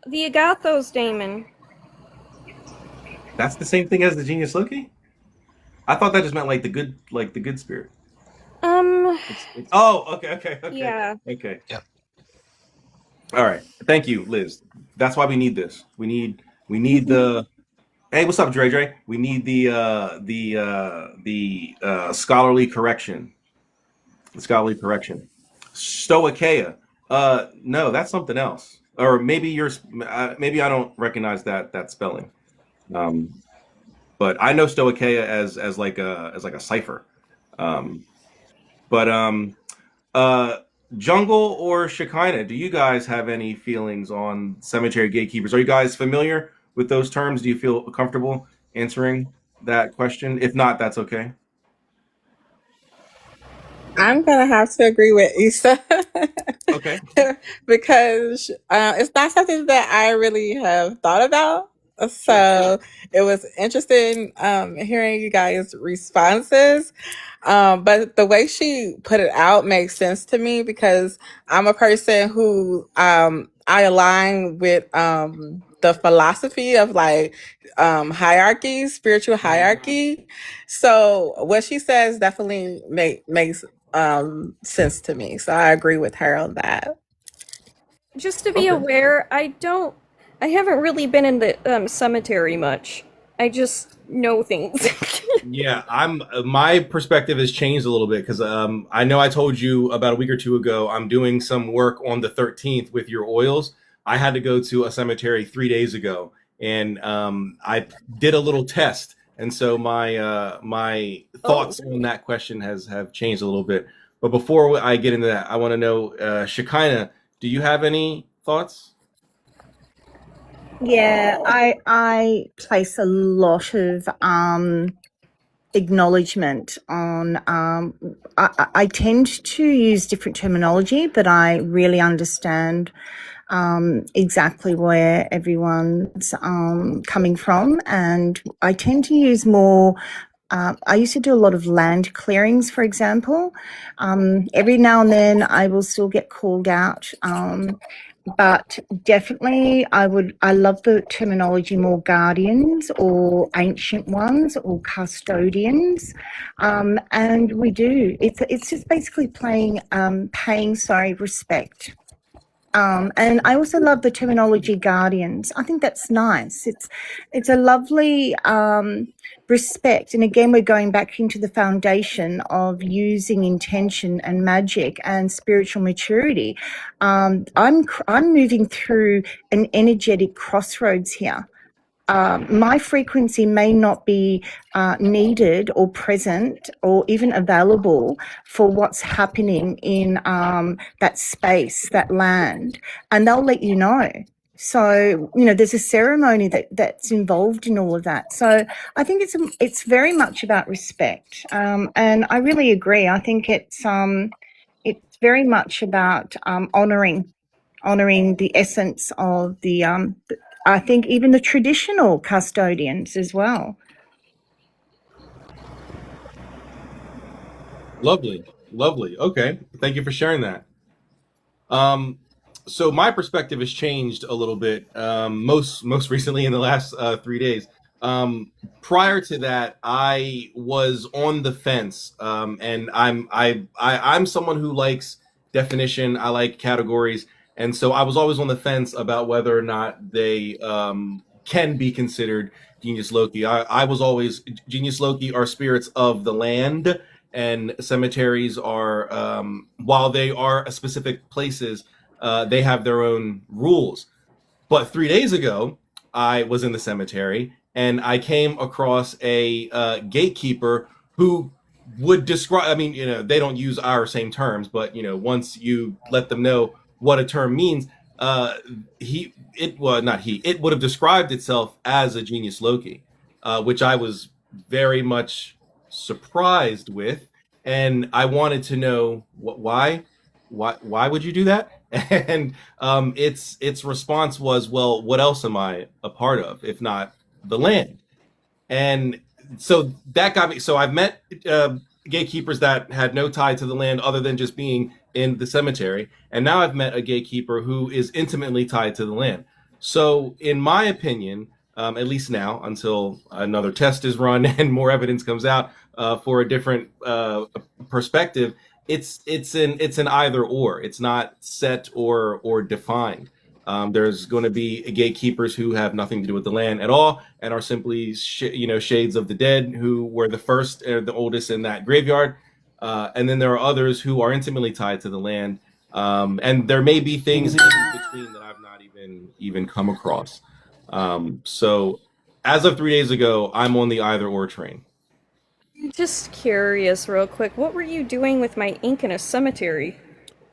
The agathos daemon. That's the same thing as the genius loci? I thought that just meant like the good spirit. Oh, okay. Yeah. Okay. Yep. All right. Thank you, Liz. That's why we need this. We need the. Hey, what's up, Dre? We need the scholarly correction. The scholarly correction. Stoicheia. No, that's something else. Or maybe maybe I don't recognize that spelling. Um, but I know Stoicheia as like a cipher. Um, but uh, Jungle or Shekinah, do you guys have any feelings on cemetery gatekeepers? Are you guys familiar with those terms? Do you feel comfortable answering that question? If not, that's okay. I'm gonna have to agree with Issa Okay. because it's not something that I really have thought about. Sure. So it was interesting hearing you guys' responses. But the way she put it out makes sense to me because I'm a person who I align with the philosophy of like hierarchy, spiritual hierarchy. So what she says definitely makes sense to me. So I agree with her on that. Just to be Okay. aware, I haven't really been in the cemetery much. I just know things. Yeah, my perspective has changed a little bit because I know I told you about a week or two ago I'm doing some work on the 13th with your oils. I had to go to a cemetery 3 days ago, and I did a little test, and so my Oh, thoughts on that question has have changed a little bit. But before I get into that, I want to know, Shekinah, do you have any thoughts? Yeah, I place a lot of acknowledgement on. I tend to use different terminology, but I really understand exactly where everyone's coming from, and I tend to use more. I used to do a lot of land clearings, for example. Every now and then, I will still get called out. But definitely I love the terminology more guardians or ancient ones or custodians. And we do. It's just basically paying respect. And I also love the terminology guardians. I think that's nice. It's a lovely respect. And again, we're going back into the foundation of using intention and magic and spiritual maturity. I'm moving through an energetic crossroads here. My frequency may not be needed or present or even available for what's happening in that space, that land, and they'll let you know. So there's a ceremony that's involved in all of that. So I think it's very much about respect, and I really agree. I think it's very much about honoring the essence of I think even the traditional custodians as well. Lovely, lovely. Okay, thank you for sharing that. Um, so my perspective has changed a little bit. Most recently in the last 3 days. Prior to that, I was on the fence, and I'm someone who likes definition. I like categories, and so I was always on the fence about whether or not they can be considered genius loci. I was always genius loci are spirits of the land, and cemeteries are while they are specific places, they have their own rules. But 3 days ago, I was in the cemetery and I came across a gatekeeper who would describe. I mean, they don't use our same terms, but once you let them know what a term means, it would have described itself as a genius loci, which I was very much surprised with, and I wanted to know why would you do that? And its response was, well, what else am I a part of if not the land? And so that got me. So I've met gatekeepers that had no tie to the land other than just being in the cemetery, and now I've met a gatekeeper who is intimately tied to the land. So, in my opinion, at least now, until another test is run and more evidence comes out for a different perspective, it's an either or. It's not set or defined. There's going to be gatekeepers who have nothing to do with the land at all and are simply shades of the dead who were the first or the oldest in that graveyard. And then there are others who are intimately tied to the land. And there may be things in between that I've not even come across. So as of 3 days ago, I'm on the either or train. just curious, real quick. What were you doing with my ink in a cemetery?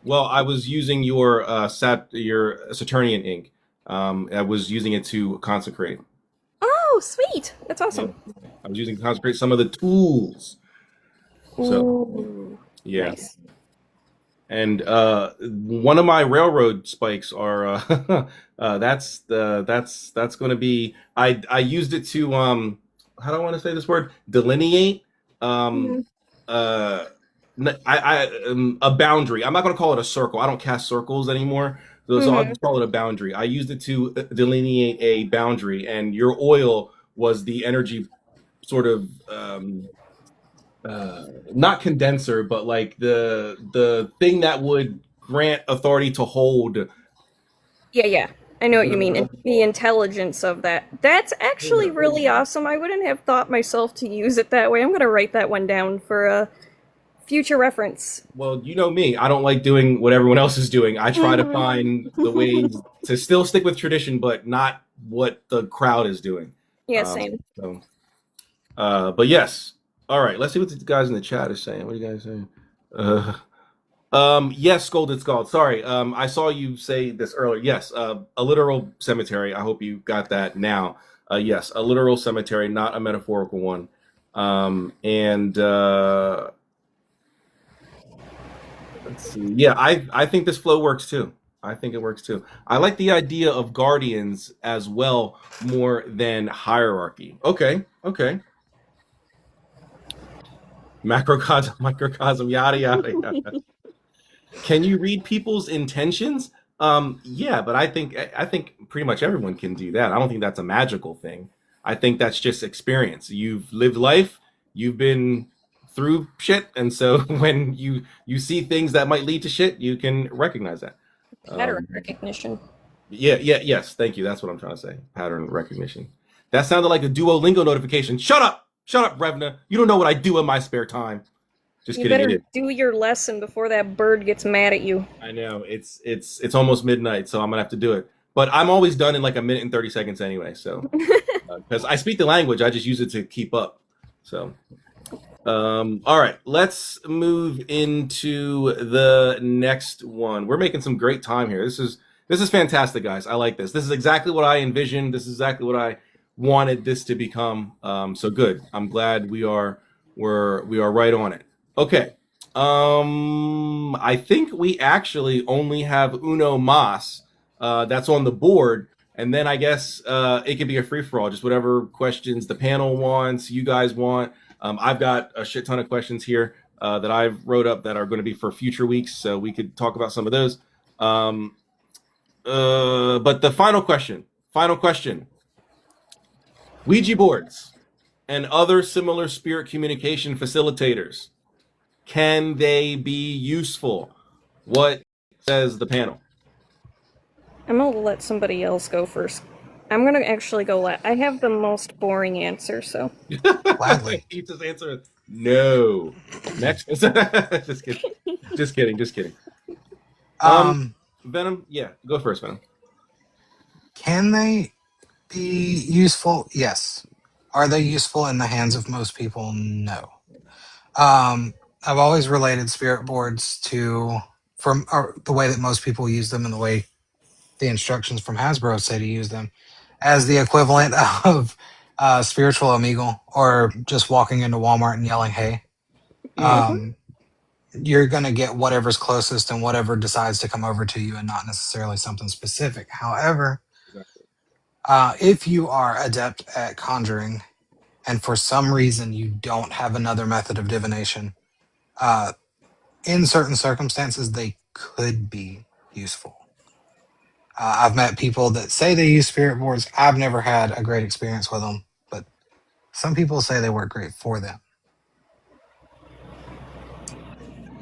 Well, I was using your Saturnian ink. I was using it to consecrate. Oh, sweet. That's Yeah, awesome. I was using to consecrate some of the tools. So Ooh, yeah, nice. and one of my railroad spikes are that's going to be. I used it to how do I want to say this word, delineate um Hmm. uh a boundary. I'm not going to call it a circle. I don't cast circles anymore. So I'll Hmm. just call it a boundary. I used it to delineate a boundary, and your oil was the energy sort of not condenser, but like the thing that would grant authority to hold. Yeah, yeah. I know what you mean. The intelligence of that. That's actually really awesome. I wouldn't have thought myself to use it that way. I'm going to write that one down for a future reference. Well, you know me. I don't like doing what everyone else is doing. I try to find the ways to still stick with tradition, but not what the crowd is doing. Yeah, same. But yes. All right. Let's see what the guys in the chat are saying. What are you guys saying? Yes, Scolded Scald. Sorry. I saw you say this earlier. Yes, a literal cemetery. I hope you got that now. Yes, a literal cemetery, not a metaphorical one. Let's see. Yeah, I think this flow works too. I think it works too. I like the idea of guardians as well more than hierarchy. Okay. Macrocosm, microcosm, yada yada yada. Can you read people's intentions? Yeah, but I think pretty much everyone can do that. I don't think that's a magical thing. I think that's just experience. You've lived life, you've been through shit, and so when you see things that might lead to shit, you can recognize that. Pattern recognition. Yes. Thank you. That's what I'm trying to say. Pattern recognition. That sounded like a Duolingo notification. Shut up, Brevna. You don't know what I do in my spare time. Just kidding. You better do your lesson before that bird gets mad at you. I know it's almost midnight, so I'm gonna have to do it. But I'm always done in like a minute and 30 seconds anyway. So because I speak the language, I just use it to keep up. So all right, let's move into the next one. We're making some great time here. This is fantastic, guys. I like this. This is exactly what I envisioned. This is exactly what I wanted this to become. So good. I'm glad we are right on it. Okay. I think we actually only have uno mas that's on the board, and then I guess it could be a free-for-all, just whatever questions the panel wants, you guys want. I've got a shit ton of questions here that I've wrote up that are going to be for future weeks, so we could talk about some of those. But the final question, Ouija boards and other similar spirit communication facilitators, can they be useful? What says the panel? I'm going to let somebody else go first. I'm going to actually go I have the most boring answer, so. Gladly. You just answer no. Next. Just kidding. Venom, yeah, go first, Venom. Can they be useful? Yes. Are they useful in the hands of most people? No. I've always related spirit boards to the way that most people use them and the way the instructions from Hasbro say to use them as the equivalent of spiritual Omegle or just walking into Walmart and yelling, hey. You're going to get whatever's closest and whatever decides to come over to you and not necessarily something specific. However, if you are adept at conjuring and for some reason you don't have another method of divination, in certain circumstances, they could be useful. I've met people that say they use spirit boards. I've never had a great experience with them, but some people say they work great for them.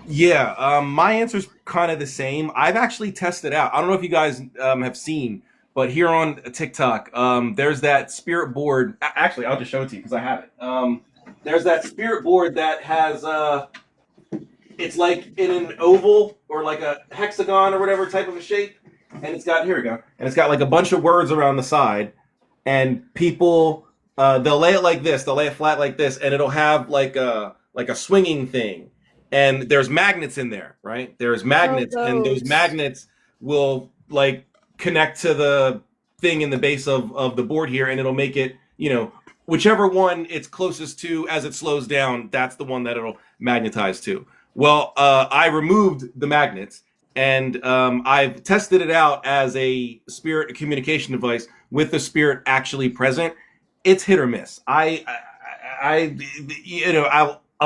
Yeah, my answer's kind of the same. I've actually tested out. I don't know if you guys have seen, but here on TikTok, there's that spirit board. Actually, I'll just show it to you because I have it. There's that spirit board that has it's like in an oval or like a hexagon or whatever type of a shape, and it's got, here we go, and it's got like a bunch of words around the side, and people they'll lay it like this, they'll lay it flat like this, and it'll have like a swinging thing, and there's magnets in there, right? There's magnets, and those magnets will like connect to the thing in the base of the board here, and it'll make it, whichever one it's closest to as it slows down, that's the one that it'll magnetize to. Well, I removed the magnets, and I've tested it out as a spirit communication device with the spirit actually present. It's hit or miss. I'll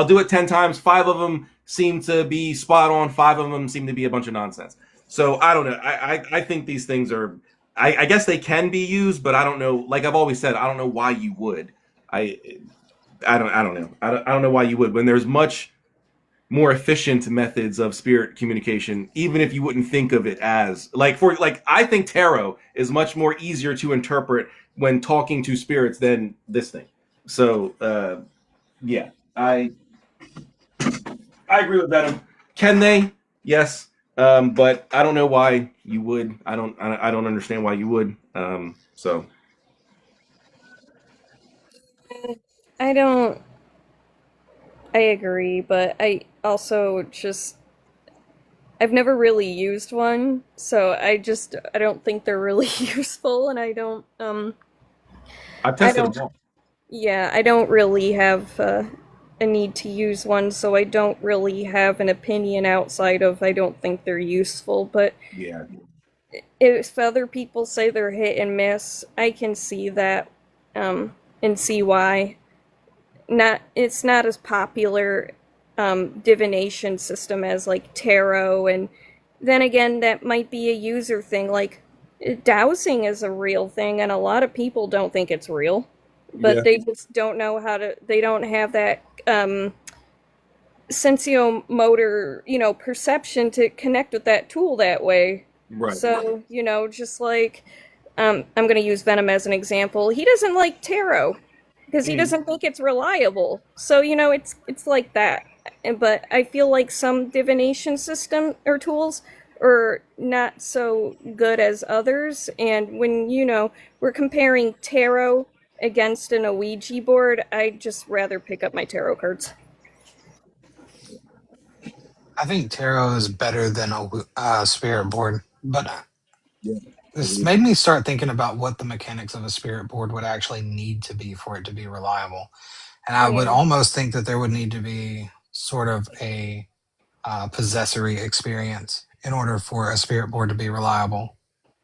do it 10 times. 5 of them seem to be spot on. 5 of them seem to be a bunch of nonsense. So I don't know. I think these things are, I guess they can be used, but I don't know. Like I've always said, I don't know why you would. I don't know. I don't know why you would when there's much more efficient methods of spirit communication, even if you wouldn't think of it as like I think tarot is much more easier to interpret when talking to spirits than this thing. So yeah, I agree with Venom. Can they? Yes, but I don't know why you would. I don't understand why you would. So I don't. I agree, but I also just. I've never really used one, so I don't think they're really useful, and I've I tested don't them all. yeah, I don't really have a need to use one, so I don't really have an opinion outside of I don't think they're useful, but Yeah, if other people say they're hit and miss, I can see that and see why. Not it's not as popular divination system as like tarot, and then again that might be a user thing. Like dowsing is a real thing, and a lot of people don't think it's real, yeah, but they just don't know how to. They don't have that sensio-motor, perception to connect with that tool that way. right. So, just like I'm going to use Venom as an example. He doesn't like tarot because he Mm. doesn't think it's reliable. So, it's like that. But I feel like some divination system or tools are not so good as others. And when, we're comparing tarot against an Ouija board, I just rather pick up my tarot cards. I think tarot is better than a spirit board, but Yeah. this made me start thinking about what the mechanics of a spirit board would actually need to be for it to be reliable. And I would Yeah. almost think that there would need to be sort of a possessory experience in order for a spirit board to be reliable.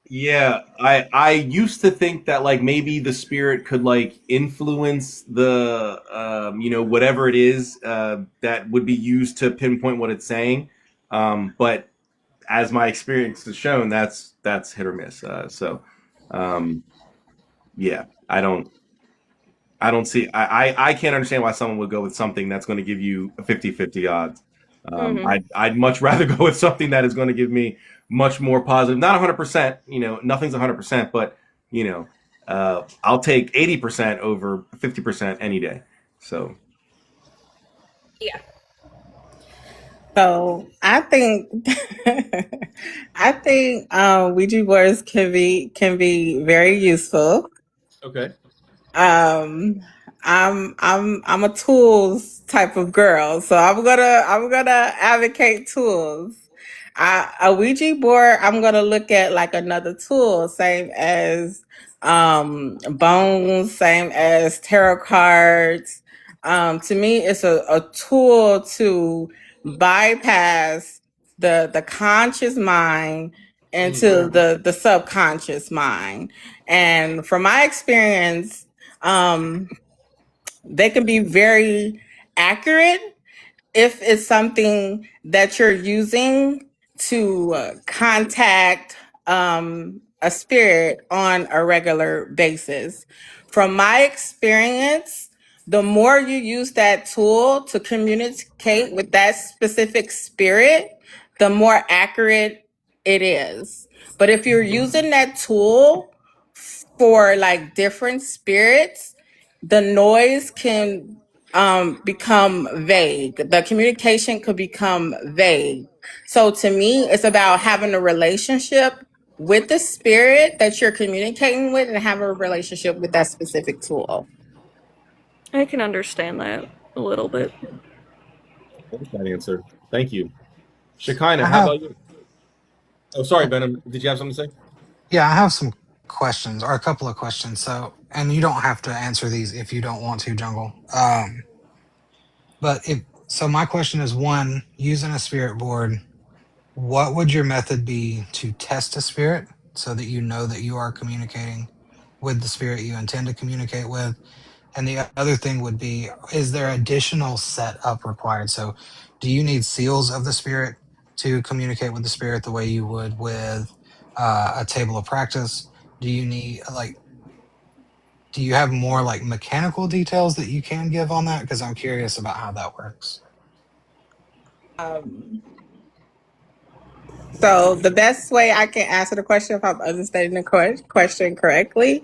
Yeah, I used to think that like maybe the spirit could like influence the whatever it is that would be used to pinpoint what it's saying. But as my experience has shown, that's hit or miss. Um, yeah, I don't see I can't understand why someone would go with something that's going to give you a 50-50 odds. Hmm. I'd much rather go with something that is going to give me much more positive. Not 100%, nothing's 100%, but I'll take 80% over 50% any day. So Yeah. So I think I think Ouija boards can be very useful. okay. Um, I'm a tools type of girl, so I'm gonna advocate tools. A Ouija board, I'm gonna look at like another tool, same as bones, same as tarot cards. To me, it's a tool to bypass the conscious mind into the subconscious mind. And from my experience, um, they can be very accurate if it's something that you're using to contact a spirit on a regular basis. From my experience, the more you use that tool to communicate with that specific spirit, the more accurate it is. But if you're using that tool for like different spirits, the noise can become vague. The communication could become vague. So to me, it's about having a relationship with the spirit that you're communicating with and have a relationship with that specific tool. I can understand that a little bit. That's that answer. Thank you. Shekinah, I how have, about you? Oh, sorry, Venom. Did you have something to say? yeah, I have some questions or a couple of questions. So, and you don't have to answer these if you don't want to, Jungle. But if so, my question is one: using a spirit board, what would your method be to test a spirit so that you know that you are communicating with the spirit you intend to communicate with? And the other thing would be, is there additional setup required? So, do you need seals of the spirit to communicate with the spirit the way you would with a table of practice? Do you need, like, do you have more like mechanical details that you can give on that? Because I'm curious about how that works. Um, So the best way I can answer the question, if I'm understanding the question correctly,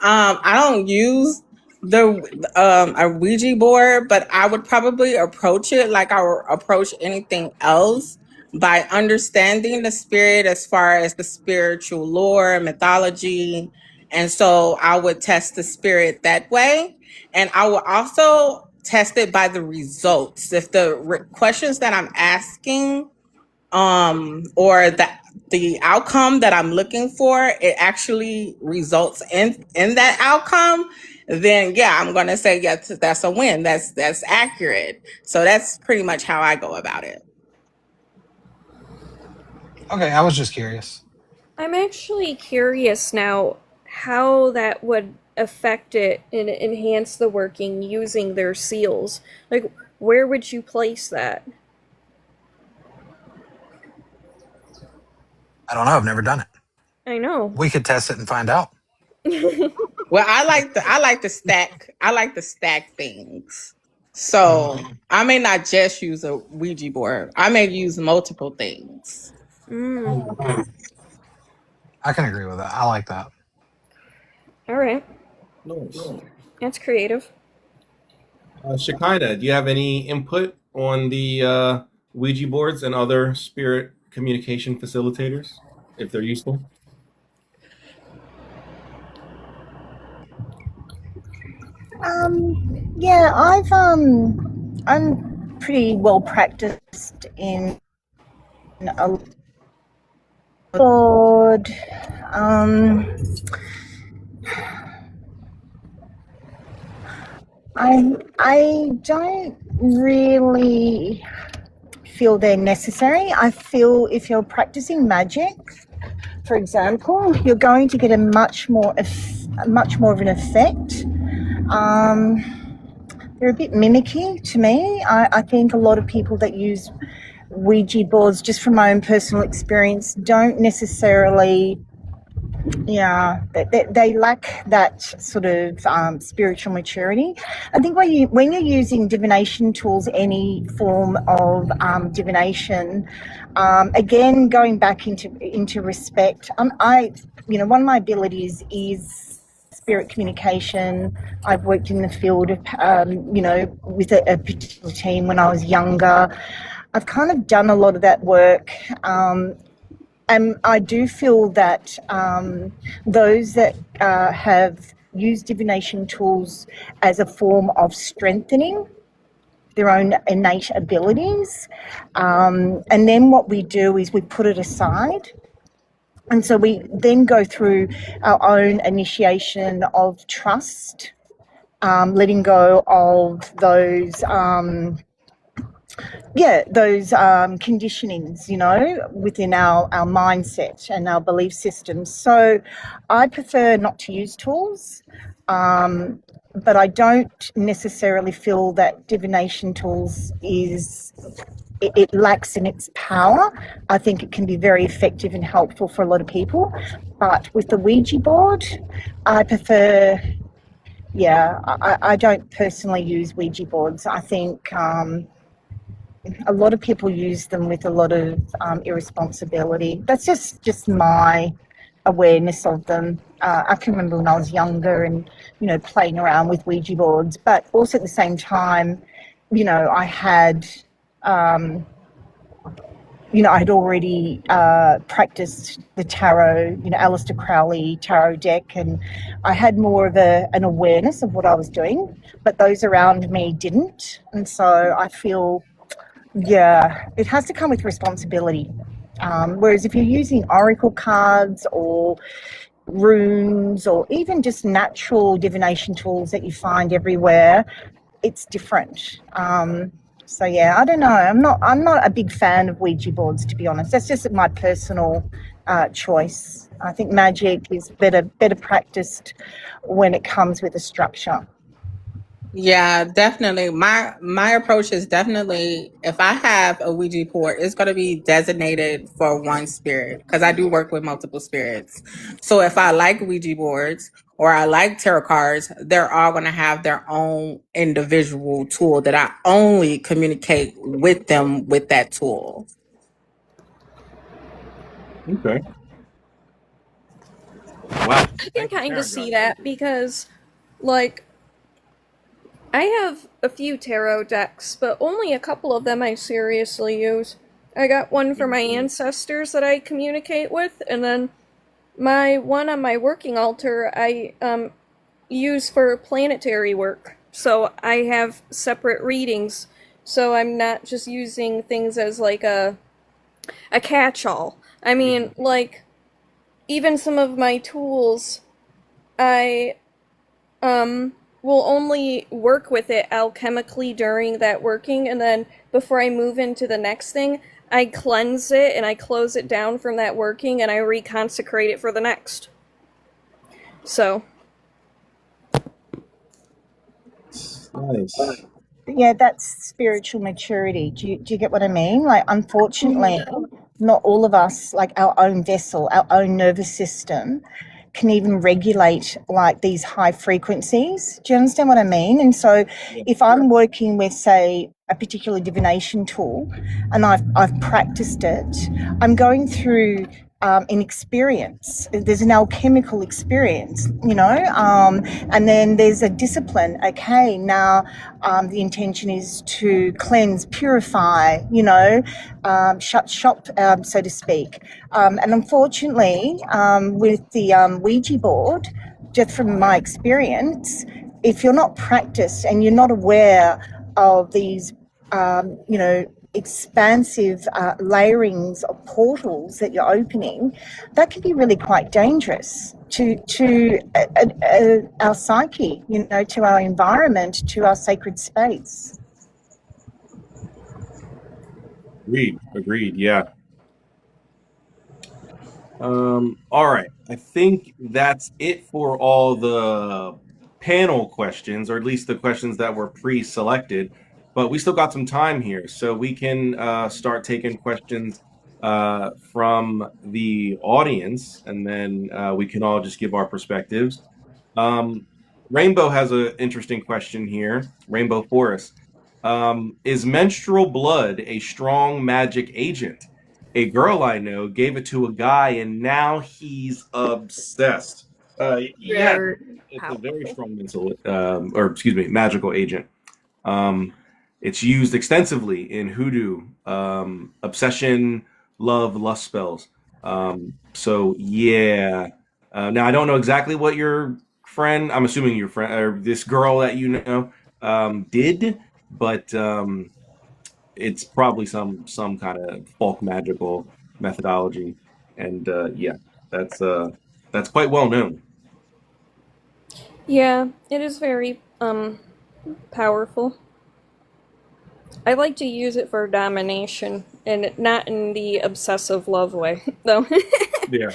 I don't use the a Ouija board, but I would probably approach it like I would approach anything else by understanding the spirit as far as the spiritual lore, mythology, and so I would test the spirit that way, and I will also test it by the results. If the questions that I'm asking or the outcome that I'm looking for, it actually results in that outcome, then yeah, I'm gonna say yes, that's a win. That's accurate. So that's pretty much how I go about it. Okay, I was just curious. I'm actually curious now how that would affect it and enhance the working using their seals. Like, where would you place that? I don't know. I've never done it. I know. We could test it and find out. Well, I like to stack things. So I may not just use a Ouija board. I may use multiple things. Mm. I can agree with that. I like that. All right. Nice. That's creative. Shekinah, do you have any input on the Ouija boards and other spirit communication facilitators, if they're useful? Yeah, I'm pretty well practiced in a board. I don't really feel they're necessary. I feel if you're practicing magic, for example, you're going to get a much more of an effect. They're a bit mimicky to me. I think a lot of people that use Ouija boards, just from my own personal experience, don't necessarily, they lack that sort of spiritual maturity. I think when you're using divination tools, any form of divination, again, going back into respect, one of my abilities is spirit communication. I've worked in the field of, with a particular team when I was younger. I've kind of done a lot of that work. And I do feel that those that have used divination tools as a form of strengthening their own innate abilities, and then what we do is we put it aside. And so we then go through our own initiation of trust, letting go of those conditionings, within our mindset and our belief systems. So I prefer not to use tools, but I don't necessarily feel that divination tools it lacks in its power. I think it can be very effective and helpful for a lot of people. But with the Ouija board, I prefer, I don't personally use Ouija boards. I think a lot of people use them with a lot of irresponsibility. That's just my awareness of them. I can remember when I was younger and, playing around with Ouija boards, but also at the same time, I had, I had already practiced the tarot, Aleister Crowley tarot deck, and I had more of an awareness of what I was doing, but those around me didn't. And so I feel, it has to come with responsibility. Whereas if you're using oracle cards or runes or even just natural divination tools that you find everywhere, it's different. So I don't know. I'm not a big fan of Ouija boards, to be honest. That's just my personal choice. I think magic is better practiced when it comes with a structure. Yeah, definitely. My approach is definitely, if I have a Ouija board, it's going to be designated for one spirit because I do work with multiple spirits. So if I like Ouija boards or I like tarot cards, they're all going to have their own individual tool that I only communicate with them with that tool. Okay. Wow. I can kind of see that because, like, I have a few tarot decks, but only a couple of them I seriously use. I got one for my ancestors that I communicate with, and then my one on my working altar I use for planetary work. So I have separate readings, so I'm not just using things as like a catch-all. I mean, like, even some of my tools, I will only work with it alchemically during that working, and then before I move into the next thing, I cleanse it and I close it down from that working and I reconsecrate it for the next. So. Nice. Yeah, that's spiritual maturity. Do you get what I mean? Like, unfortunately, not all of us, like our own vessel, our own nervous system, can even regulate like these high frequencies. Do you understand what I mean? And so if I'm working with, say, a particular divination tool and I've practiced it, I'm going through an experience. There's an alchemical experience, and then there's a discipline. Okay, now the intention is to cleanse, purify, shut shop, so to speak. And unfortunately, with the Ouija board, just from my experience, if you're not practiced and you're not aware of these, expansive layerings of portals that you're opening, that can be really quite dangerous to our psyche, to our environment, to our sacred space. Agreed. Yeah. All right. I think that's it for all the panel questions, or at least the questions that were pre-selected. But we still got some time here, so we can start taking questions from the audience, and then we can all just give our perspectives. Rainbow has an interesting question here. Rainbow Forest. Is menstrual blood a strong magic agent? A girl I know gave it to a guy, and now he's obsessed. Yeah, it's a very strong magical agent. It's used extensively in hoodoo, obsession, love, lust spells. So yeah. Now I don't know exactly what your friend, I'm assuming your friend or this girl that you know, did, but it's probably some kind of folk magical methodology, and yeah, that's quite well known. Yeah, it is very powerful. I like to use it for domination, and not in the obsessive love way, though. Yeah.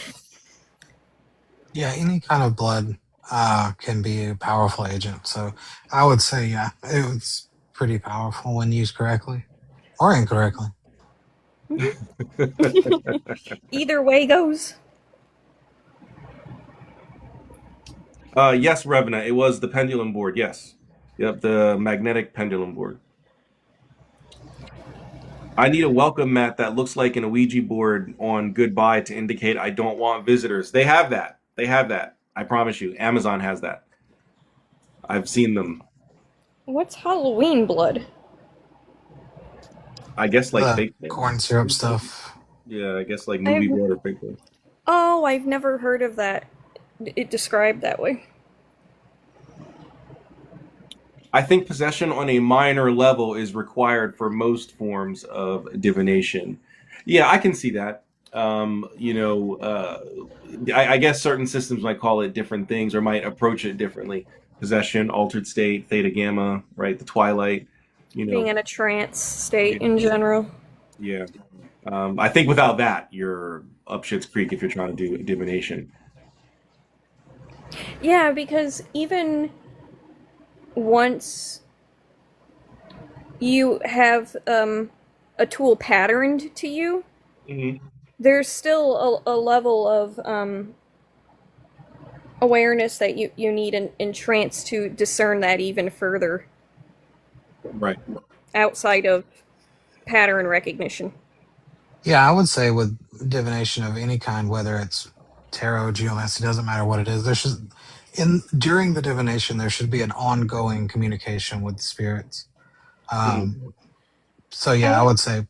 Yeah, any kind of blood can be a powerful agent. So I would say, yeah, it was pretty powerful when used correctly or incorrectly. Either way goes. Yes, Revna, it was the pendulum board. Yes, yep, the magnetic pendulum board. I need a welcome mat that looks like an Ouija board on goodbye to indicate I don't want visitors. They have that. They have that. I promise you. Amazon has that. I've seen them. What's Halloween blood? I guess like fake corn syrup stuff. Yeah, I guess like movie blood or fake blood. Oh, I've never heard of that. It described that way. I think possession on a minor level is required for most forms of divination. Yeah, I can see that. I guess certain systems might call it different things or might approach it differently. Possession, altered state, theta gamma, right? The twilight. Being in a trance state in general. Yeah. I think without that, you're up shit's creek if you're trying to do divination. Yeah, because even once you have a tool patterned to you, there's still a level of awareness that you need in trance to discern that even further Right. outside of pattern recognition. Yeah, I would say with divination of any kind, whether it's tarot, geomancy, doesn't matter what it is. There should, in during the divination, there should be an ongoing communication with the spirits. Mhm. So yeah, I I, would say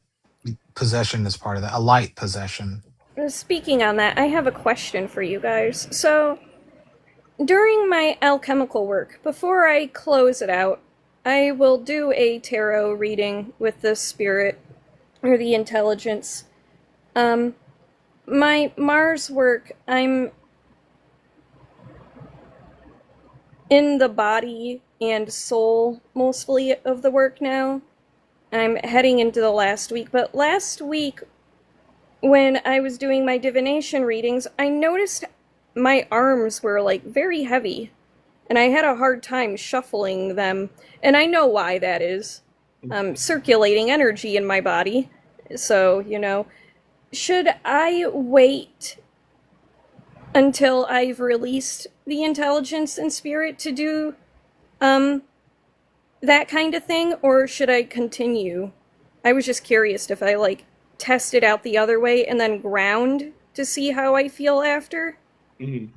possession is part of that. A light possession. speaking on that, I have a question for you guys. So, during my alchemical work, before I close it out, I will do a tarot reading with the spirit or the intelligence. My Mars work, I'm in the body and soul mostly of the work now. I'm heading into the last week, but last week when I was doing my divination readings, I noticed my arms were like very heavy, and I had a hard time shuffling them. And I know why that is. Circulating energy in my body. So, should I wait until I've released the intelligence and spirit to do that kind of thing, or should I continue? I was just curious if I test it out the other way and then ground to see how I feel after. Mhm.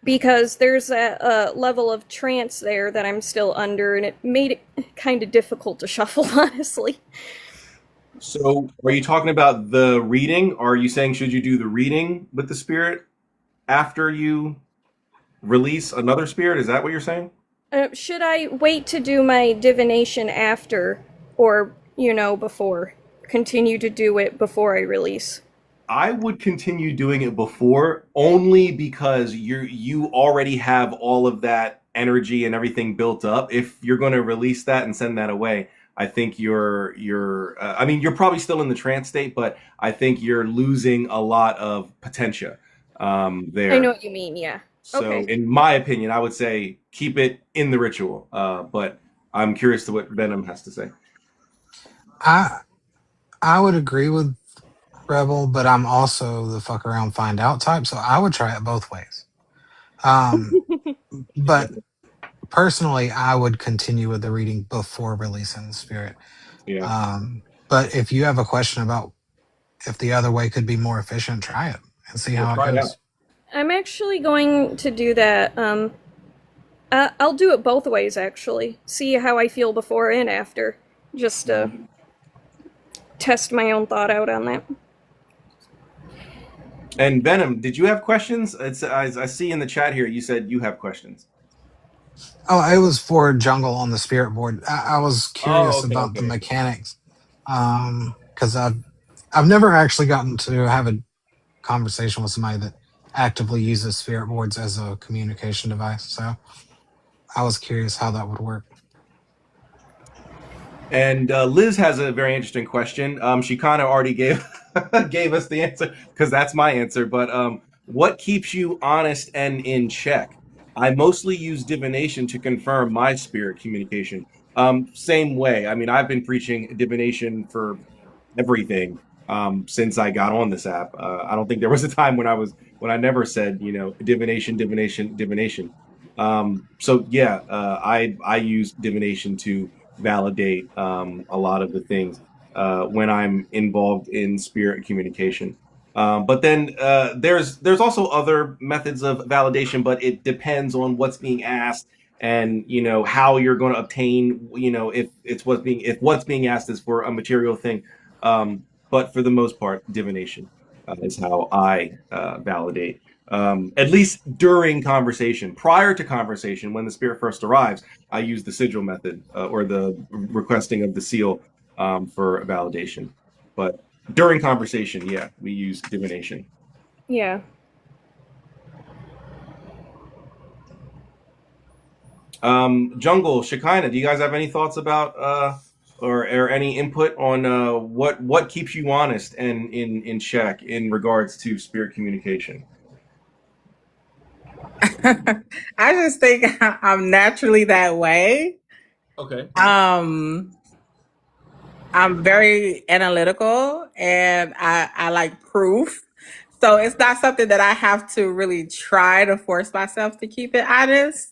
Because there's a level of trance there that I'm still under, and it made it kind of difficult to shuffle, honestly. So, are you talking about the reading? Or are you saying should you do the reading with the spirit after you release another spirit? Is that what you're saying? Should I wait to do my divination after, or, before? Continue to do it before I release? I would continue doing it before, only because you already have all of that energy and everything built up. If you're going to release that and send that away, I think I mean, you're probably still in the trance state, but I think you're losing a lot of potential I know there. what you mean, yeah. So, Okay. in my opinion, I would say keep it in the ritual. But I'm curious to what Venom has to say. I I would agree with Rebel, but I'm also the fuck around find out type, so I would try it both ways. Um, but personally, I would continue with the reading before releasing the spirit. Yeah, But if you have a question about if the other way could be more efficient, try it and see we'll how it try it out. goes. I'm actually going to do that. I'll do it both ways, actually. See how I feel before and after. Just to test my own thought out on that. And Venom, did you have questions? I see in the chat here you said you have questions. Oh, it was for Jungle on the spirit board. I was Oh, curious okay, about the okay. mechanics because I've never actually gotten to have a conversation with somebody that actively uses spirit boards as a communication device. So I was curious how that would work. And Liz has a very interesting question. She kind of already gave gave us the answer because that's my answer. But what keeps you honest and in check? I mostly use divination to confirm my spirit communication. Same way. I mean, I've been preaching divination for everything since I got on this app. I don't think there was a time when I never said divination, divination, divination. So yeah, I use divination to validate a lot of the things when I'm involved in spirit communication. But then there's also other methods of validation, but it depends on what's being asked and how you're going to obtain if what's being asked is for a material thing. But for the most part, divination is how I validate. At least during conversation. Prior to conversation, when the spirit first arrives, I use the sigil method or the requesting of the seal for validation. But during conversation, yeah, we use divination. Yeah. Jungle, Shekinah, do you guys have any thoughts about or any input on what keeps you honest and in check in regards to spirit communication? I just think I'm naturally that way. Okay. Um, I'm very analytical and I like proof. So it's not something that I have to really try to force myself to keep it honest.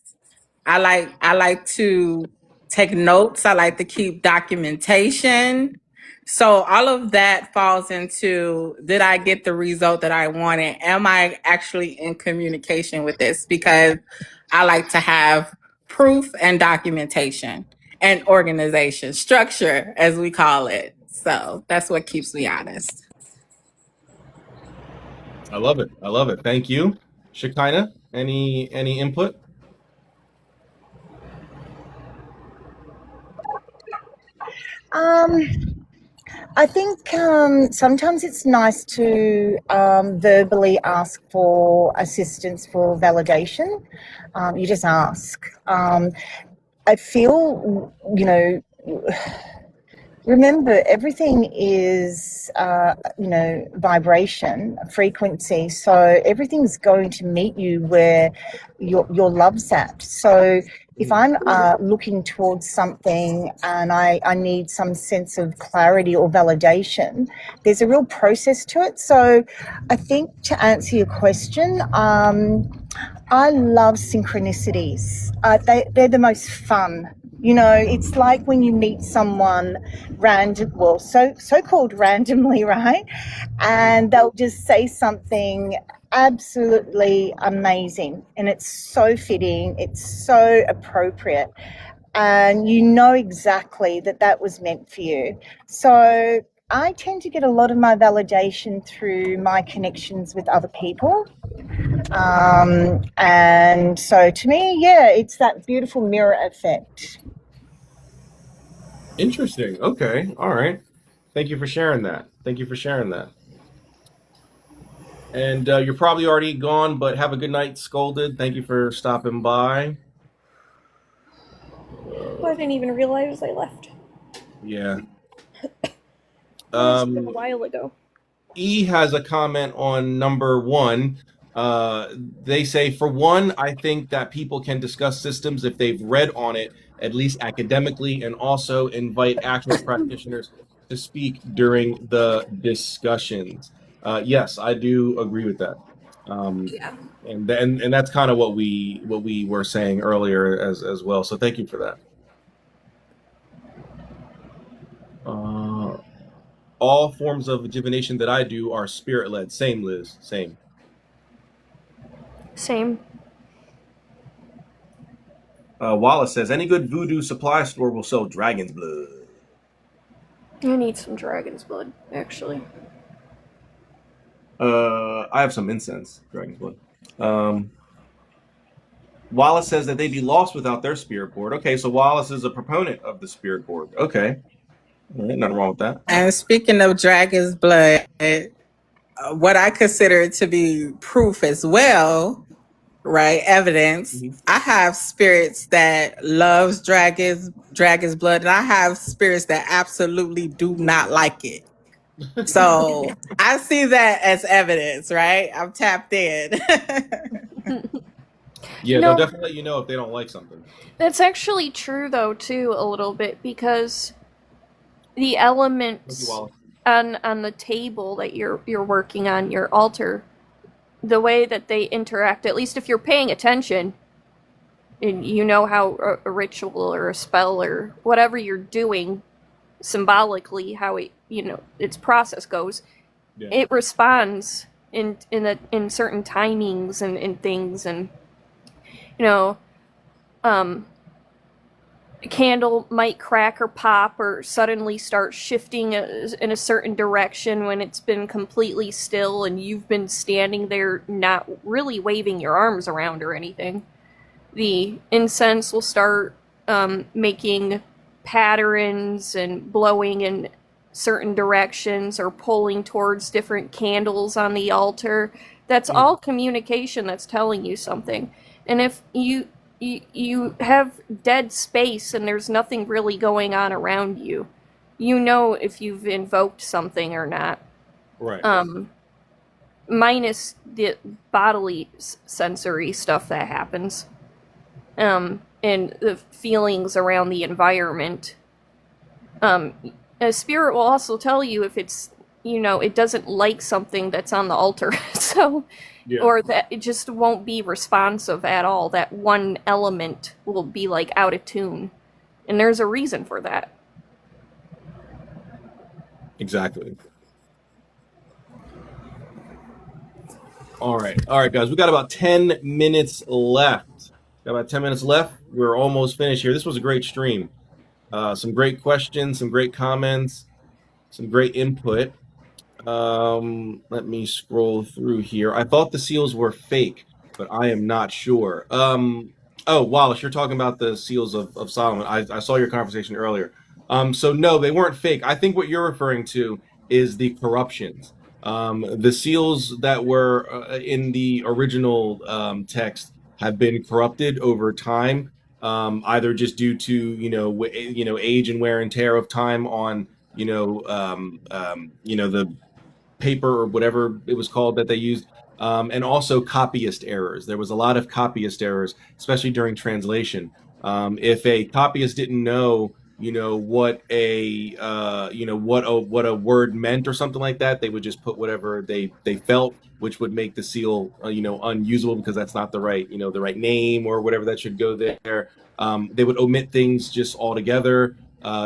I like to take notes. I like to keep documentation. So all of that falls into, did I get the result that I wanted? Am I actually in communication with this? Because I like to have proof and documentation and organization, structure, as we call it. So that's what keeps me honest. I love it. I love it. Thank you. Shekinah, any input? Um, I think sometimes it's nice to verbally ask for assistance for validation. You just ask. I feel, remember, everything is, vibration, frequency. So everything's going to meet you where your love's at. So if I'm looking towards something and I need some sense of clarity or validation, there's a real process to it. So I think, to answer your question, I love synchronicities. They're the most fun. It's like when you meet someone so-called randomly, right? And they'll just say something absolutely amazing, and it's so fitting, it's so appropriate, and you know exactly that was meant for you. So I tend to get a lot of my validation through my connections with other people. And so to me, it's that beautiful mirror effect. Interesting. Okay. All right. Thank you for sharing that. And you're probably already gone, but have a good night, Scolded. Thank you for stopping by. I didn't even realize I left. Yeah. A while ago. E has a comment on number 1. They say, for one, I think that people can discuss systems if they've read on it, at least academically, and also invite actual practitioners to speak during the discussions. Yes, I do agree with that. Yeah. And that's kind of what we were saying earlier as well. So thank you for that. All forms of divination that I do are spirit-led. Same, Liz. Same. Wallace says, any good voodoo supply store will sell dragon's blood. I need some dragon's blood, actually. I have some incense, dragon's blood. Wallace says that they'd be lost without their spirit board. Okay, so Wallace is a proponent of the spirit board. Okay. All right, nothing wrong with that. And speaking of dragon's blood, what I consider to be proof as well, right? Evidence. Mhm. I have spirits that loves dragons blood, and I have spirits that absolutely do not like it. So I see that as evidence, right? I'm tapped in. Yeah, No. they'll definitely let you know if they don't like something. That's actually true, though, too, a little bit, because the elements on the table that you're working on, your altar, the way that they interact, at least if you're paying attention, and you know how a ritual or a spell or whatever you're doing symbolically, how its process goes, it responds in certain timings and things, and a candle might crack or pop or suddenly start shifting in a certain direction when it's been completely still and you've been standing there not really waving your arms around or anything. The incense will start making patterns and blowing in certain directions or pulling towards different candles on the altar. That's all communication that's telling you something. And if you have dead space and there's nothing really going on around you, you know if you've invoked something or not. Right. Minus the bodily sensory stuff that happens. And the feelings around the environment. A spirit will also tell you if it's it doesn't like something that's on the altar. So, Yeah. or that it just won't be responsive at all. That one element will be like out of tune. And there's a reason for that. Exactly. All right, guys. We got about 10 minutes left. We're almost finished here. This was a great stream. Some great questions, some great comments, some great input. Let me scroll through here. I thought the seals were fake, but I am not sure. Oh, Wallace, you're talking about the seals of Solomon. I saw your conversation earlier. So no, they weren't fake. I think what you're referring to is the corruptions. The seals that were in the original text have been corrupted over time, either just due to age and wear and tear of time on the paper or whatever it was called that they used, and also copyist errors. There was a lot of copyist errors, especially during translation. If a copyist didn't know, what what a word meant or something like that, they would just put whatever they felt, which would make the seal unusable because that's not the right name or whatever that should go there. They would omit things just altogether.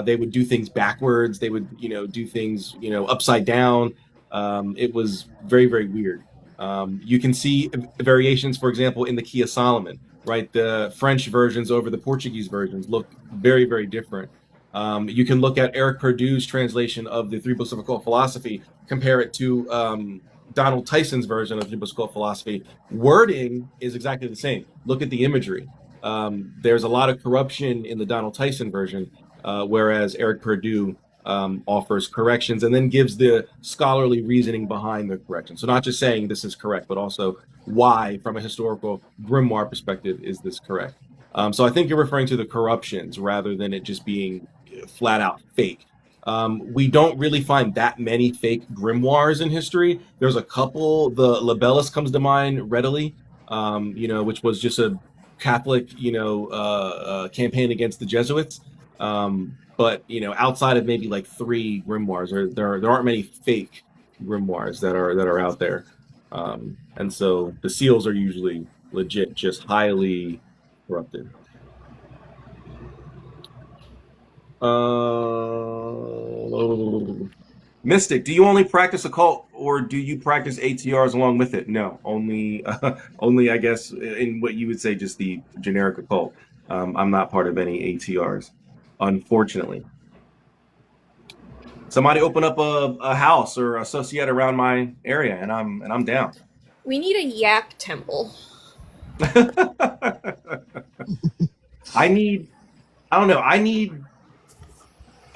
They would do things backwards. They would do things upside down. It was very, very weird. You can see variations, for example, in the Key of Solomon, right? The French versions over the Portuguese versions look very, very different. You can look at Eric Perdue's translation of the Three Books of Occult Philosophy, compare it to Donald Tyson's version of Three Books of Occult Philosophy. Wording is exactly the same. Look at the imagery. There's a lot of corruption in the Donald Tyson version, whereas Eric Perdue offers corrections and then gives the scholarly reasoning behind the correction. So not just saying this is correct, but also why, from a historical grimoire perspective, is this correct. So I think you're referring to the corruptions rather than it just being flat out fake. We don't really find that many fake grimoires in history. There's a couple. The Libellus comes to mind readily, which was just a Catholic, campaign against the Jesuits. But outside of maybe like 3 grimoires, there aren't many fake grimoires that are out there, and so the seals are usually legit, just highly corrupted. Mystic, do you only practice occult, or do you practice ATRs along with it? No, only I guess in what you would say just the generic occult. I'm not part of any ATRs. Unfortunately, somebody open up a house or associate around my area, and I'm down. We need a yak temple. I need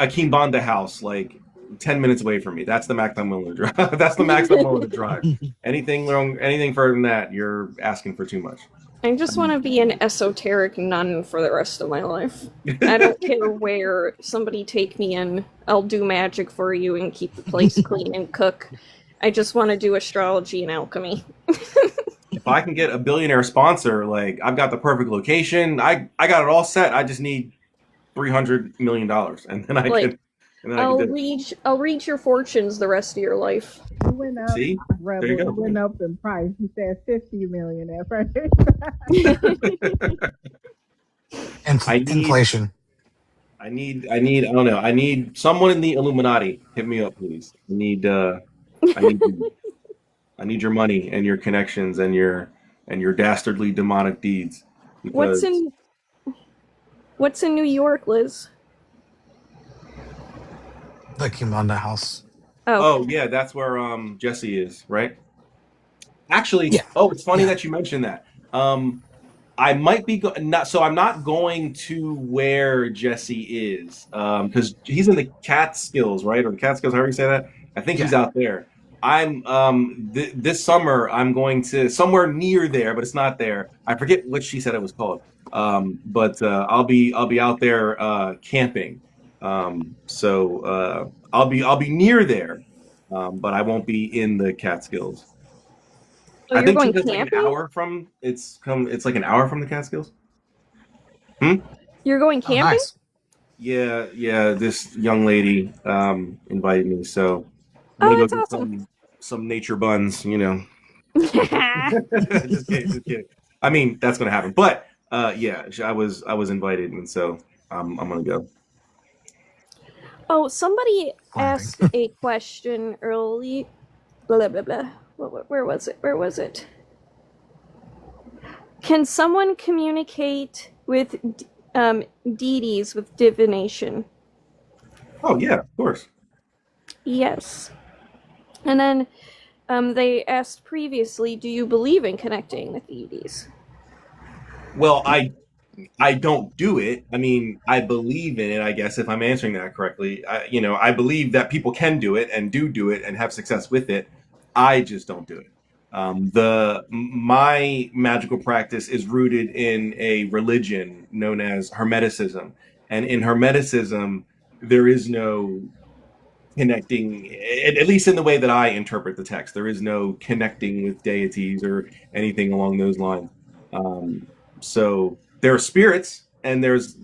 a Kimbanda house like 10 minutes away from me. That's the max I'm willing to drive. That's the max I'm willing to drive. Anything further than that, you're asking for too much. I just want to be an esoteric nun for the rest of my life. I don't care where. Somebody take me in. I'll do magic for you and keep the place clean and cook. I just want to do astrology and alchemy. If I can get a billionaire sponsor, like I've got the perfect location. I got it all set. I just need $300 million, and then I'll read your fortunes the rest of your life. It went up. See? Rebel, There you go. It went up in price. You said 50 million at first. Inflation. I need someone in the Illuminati. Hit me up, please. I need your money and your connections and your dastardly demonic deeds. What's in New York, Liz? The Kimbanda house. Oh yeah, that's where Jesse is, right? Actually, yeah. It's funny that you mentioned that. I might be I'm not going to where Jesse is, because he's in the Catskills, right? Or the Catskills, however you say that. I think he's out there. I'm this summer I'm going to somewhere near there, but it's not there. I forget what she said it was called. But I'll be out there camping. So I'll be near there, but I won't be in the Catskills. So I you're think going it's camping? like an hour from it's like an hour from the Catskills. You're going camping? Nice. Yeah. This young lady invited me, so I'm Oh, gonna go that's get awesome. some nature buns. Just kidding, just kidding. I mean, that's gonna happen. But yeah, I was invited, and so I'm gonna go. Oh, somebody Planting. asked a question early. Blah blah blah. Where was it? Where was it? Can someone communicate with deities with divination? Oh yeah, of course. Yes. And then they asked previously, do you believe in connecting with deities? Well, I don't do it. I mean, I believe in it, I guess, if I'm answering that correctly. I believe that people can do it and do it and have success with it. I just don't do it. The My magical practice is rooted in a religion known as Hermeticism, and in Hermeticism, there is no connecting, at least in the way that I interpret the text. There is no connecting with deities or anything along those lines. Um, so there are spirits and there's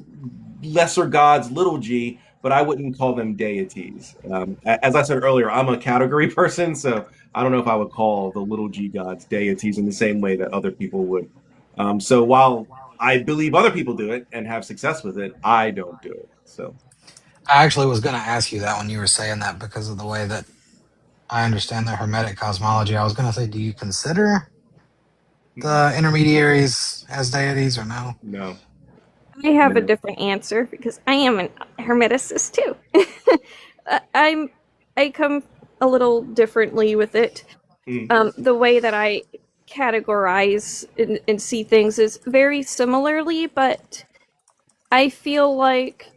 lesser gods, little g, but I wouldn't call them deities. As I said earlier, I'm a category person, so I don't know if I would call the little g gods deities in the same way that other people would. So while I believe other people do it and have success with it, I don't do it. So I actually was going to ask you that when you were saying that because of the way that I understand the Hermetic cosmology. I was going to say, do you consider mm-mm, the intermediaries as deities or no? no, I have a no. different answer because I am an hermeticist too. I'm I come a little differently with it. Mm, The way that I categorize and see things is very similarly, but I feel like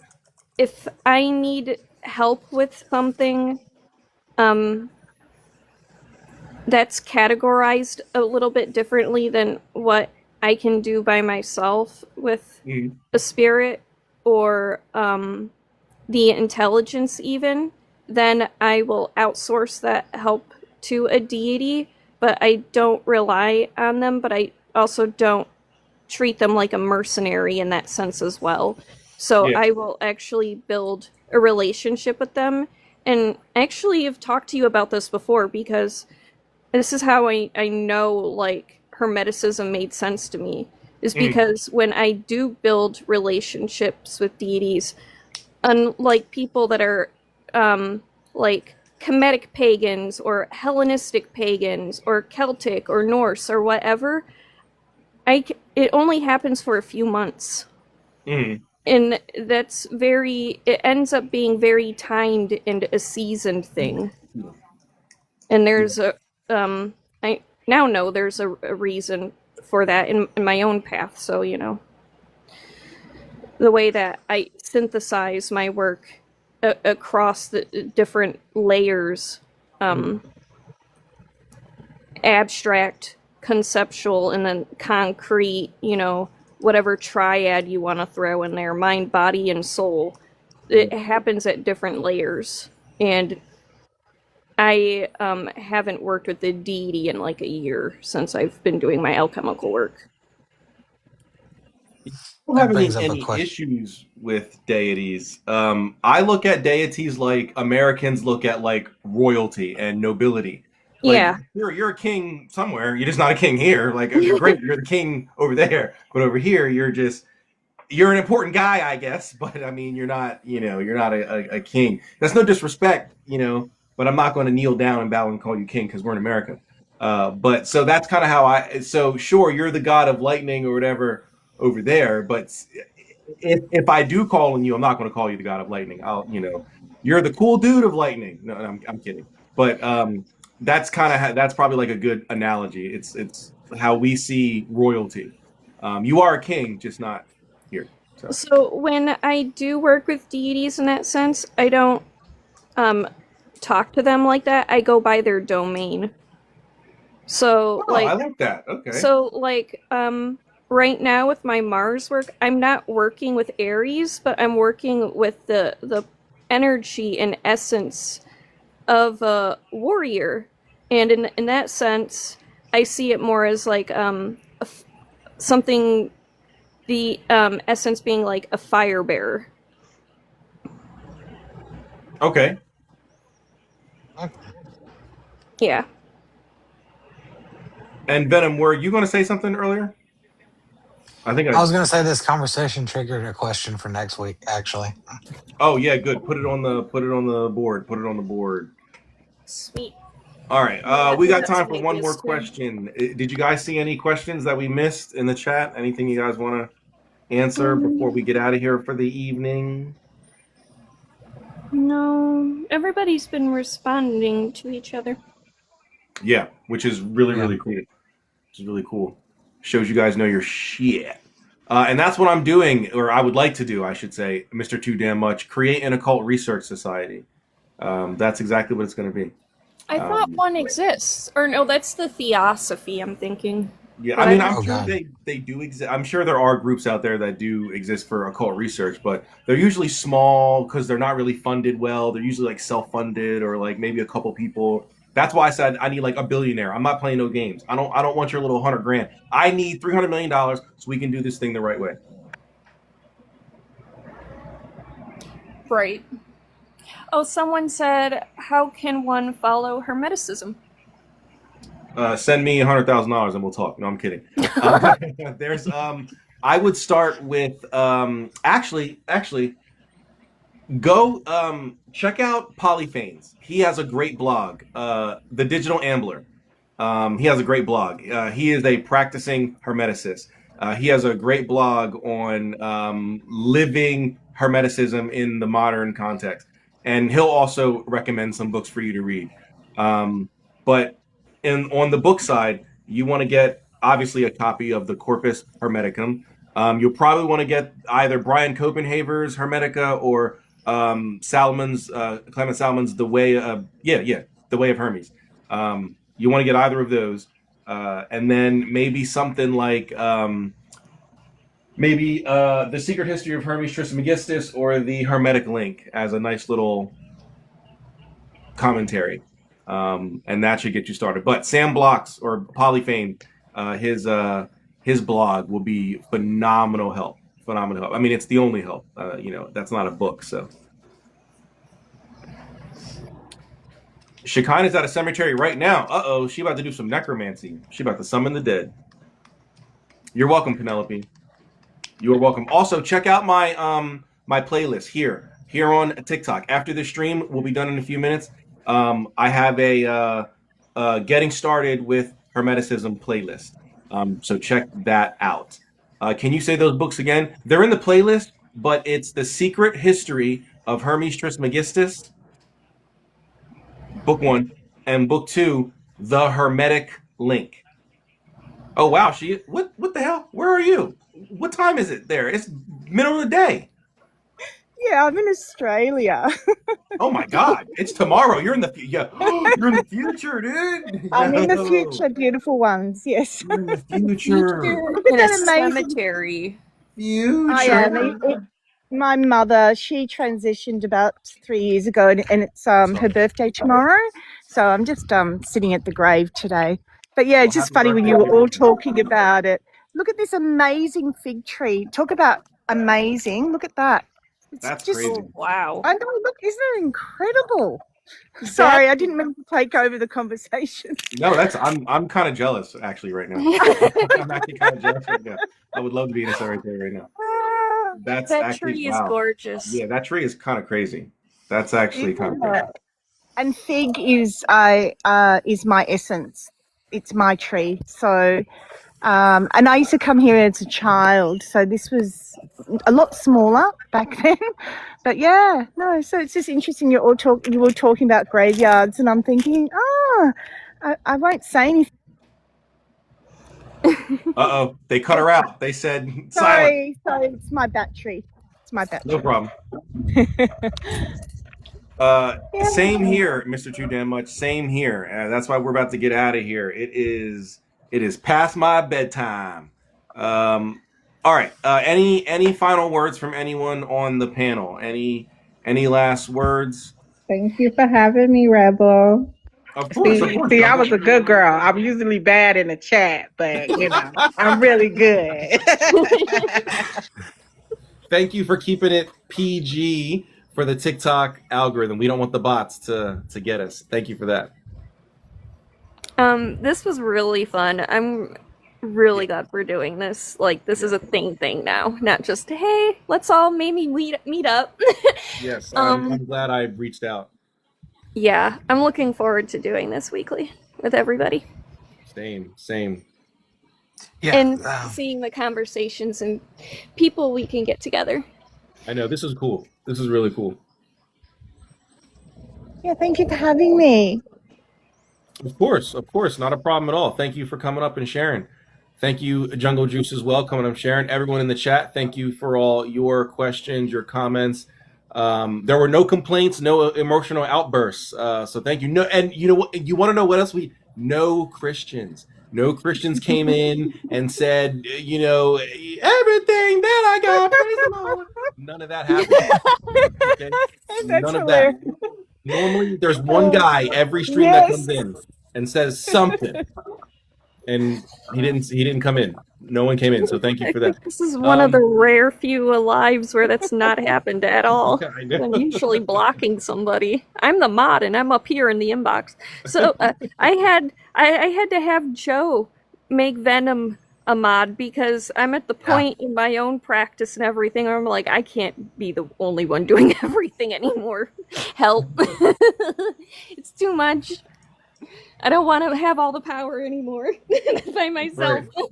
if I need help with something, um, that's categorized a little bit differently than what I can do by myself with mm, a spirit or the intelligence, even, then I will outsource that help to a deity, but I don't rely on them, but I also don't treat them like a mercenary in that sense as well. So yeah. I will actually build a relationship with them. And actually, I've talked to you about this before because this is how I know like hermeticism made sense to me is Mm, because when I do build relationships with deities, unlike people that are like Kemetic pagans or Hellenistic pagans or Celtic or Norse or whatever, it only happens for a few months. mm, And it ends up being very timed and a seasoned thing. And yeah. I now know there's a reason for that in my own path. So, the way that I synthesize my work across the different layers, Mm, um, abstract, conceptual, and then concrete, whatever triad you want to throw in there, mind, body, and soul. It mm. happens at different layers. And I haven't worked with the deity in like a year since I've been doing my alchemical work. I don't That have brings up a any question. issues with deities. I look at deities like Americans look at like royalty and nobility. Like Yeah. you're a king somewhere, you're just not a king here. Like you're great, you're the king over there, but over here you're an important guy, I guess. But I mean, you're not a king. That's no disrespect, but I'm not going to kneel down and bow and call you king because we're in America. But so that's kind of how so sure, you're the god of lightning or whatever over there, but if I do call on you, I'm not going to call you the god of lightning. You're the cool dude of lightning. No, I'm kidding. But that's probably like a good analogy. It's how we see royalty. You are a king, just not here. So So when I do work with deities in that sense, I don't um talk to them like that. I go by their domain. So oh, I like like that. Okay. so like right now with my Mars work, I'm not working with Aries, but I'm working with the energy and essence of a warrior. And in that sense, I see it more as like something, the essence being like a fire bearer. Okay. Okay. Yeah. And Venom, were you going to say something earlier? I think I was going to say this conversation triggered a question for next week, actually. Oh yeah, good. Put it on the board. Put it on the board. Sweet. All right. Yeah, We got that's time for my one more list, too. question. Did you guys see any questions that we missed in the chat? Anything you guys want to answer before we get out of here for the evening? No, everybody's been responding to each other. Yeah, which is really cool. Which is really cool. Shows you guys know your shit. And that's what I'm doing, or I would like to do, I should say, Mr. Too Damn Much. Create an occult research society. That's exactly what it's going to be. I thought one exists. Or no, that's the Theosophy I'm thinking. Yeah, But I mean, I- I'm sure they do exist. I'm sure there are groups out there that do exist for occult research, but they're usually small because they're not really funded well. They're usually like self-funded or like maybe a couple people. That's why I said I need like a billionaire. I'm not playing no games. I don't want your little $100,000. I need $300 million so we can do this thing the right way. Right. Oh, someone said, how can one follow Hermeticism? Send me $100,000 and we'll talk. No, I'm kidding. There's I would start with actually go check out Polyphanes. He has a great blog, The Digital Ambler. He has a great blog. He is a practicing Hermeticist. He has a great blog on living Hermeticism in the modern context, and he'll also recommend some books for you to read. But on the book side, you want to get obviously a copy of the Corpus Hermeticum. You'll probably want to get either Brian Copenhaver's Hermetica or Salmon's Clement Salmon's The Way of The Way of Hermes. You want to get either of those, and then maybe something like The Secret History of Hermes Trismegistus or the Hermetic Link as a nice little commentary. And that should get you started. But Sam Block's or Polyphane, his blog will be phenomenal help. Phenomenal help. I mean, it's the only help. That's not a book, so. Shekinah's at a cemetery right now. Uh-oh, she about to do some necromancy. She about to summon the dead. You're welcome, Penelope. You are welcome. Also, check out my my playlist here on TikTok. After the stream, we'll be done in a few minutes. I have a Getting Started with Hermeticism playlist. So check that out. Can you say those books again? They're in the playlist, but it's The Secret History of Hermes Trismegistus, book 1, and book 2, The Hermetic Link. Oh wow, what the hell? Where are you? What time is it there? It's middle of the day. Yeah, I'm in Australia. Oh my God, it's tomorrow. You're in the you're in the future, dude. I'm in the future, beautiful ones. Yes. You're in the future. Look at In a that amazing cemetery. Future. I am. My mother, she transitioned about 3 years ago, and it's her birthday tomorrow. So I'm just sitting at the grave today. But yeah, it's just funny when you were all talking about it. Look at this amazing fig tree. Talk about amazing. Look at that. It's That's just, crazy. Oh, wow. I know, look, isn't it incredible? Sorry, I didn't mean to take over the conversation. No, I'm kind of jealous actually right now. I'm actually kind of jealous right now. I would love to be in a cemetery right now. That's That actually, tree is wow. gorgeous. Yeah, that tree is kind of crazy. That's actually kind of crazy. And fig is my essence. It's my tree. So, and I used to come here as a child. So this was a lot smaller back then. But yeah, no. So it's just interesting. You were talking about graveyards, and I'm thinking, I won't say anything. Uh-oh, they cut her out. They said silent. Sorry, it's my battery. It's my battery. No problem. Same here, Mr. Too Damn Much. Same here. That's why we're about to get out of here. It is past my bedtime. All right. Any final words from anyone on the panel? Any last words? Thank you for having me, Rebel. Of course. See, I was a good girl. I'm usually bad in the chat, but I'm really good. Thank you for keeping it PG for the TikTok algorithm. We don't want the bots to get us. Thank you for that. This was really fun. I'm really glad we're doing this. Like, this is a thing now, not just, hey, let's all maybe meet up. Yes, I'm glad I reached out. Yeah, I'm looking forward to doing this weekly with everybody. Same. Yeah. And seeing the conversations and people we can get together. I know, this is cool. This is really cool. Yeah, thank you for having me. Of course, not a problem at all. Thank you for coming up and sharing. Thank you, Jungle Juice, as well, coming up and sharing. Everyone in the chat, thank you for all your questions, your comments. There were no complaints, no emotional outbursts. So thank you. No, and you know what? You want to know what else? No Christians. No Christians came in and said, you know, everything that I got, praise the Lord. None of that happened. Okay? None of that. Normally, there's one guy every stream that comes in and says something, and he didn't come in. No one came in, so thank you for that. This is one of the rare few lives where that's not happened at all. I know. I'm usually blocking somebody. I'm the mod, and I'm up here in the inbox. So I had to have Joe make Venom a mod because I'm at the point in my own practice and everything where I'm like, I can't be the only one doing everything anymore. Help. It's too much. I don't want to have all the power anymore by myself. Right.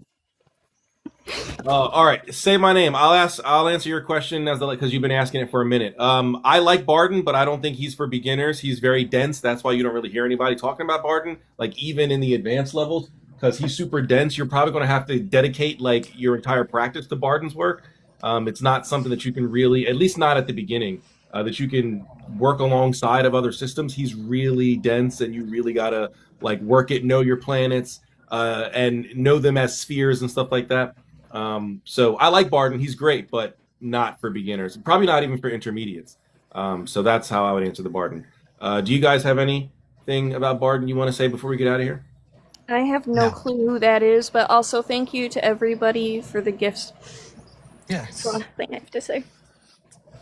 All right, say my name. I'll answer your question as because you've been asking it for a minute. I like Barden, but I don't think he's for beginners. He's very dense. That's why you don't really hear anybody talking about Barden, like even in the advanced levels, because he's super dense. You're probably going to have to dedicate like your entire practice to Barden's work. It's not something that you can really, at least not at the beginning, that you can work alongside of other systems. He's really dense, and you really gotta like work it, know your planets, and know them as spheres and stuff like that. So I like Barden. He's great, but not for beginners. Probably not even for intermediates. So that's how I would answer the Barden. Do you guys have anything about Barden you want to say before we get out of here? I have no clue who that is, but also thank you to everybody for the gifts. Yes. That's one thing I have to say.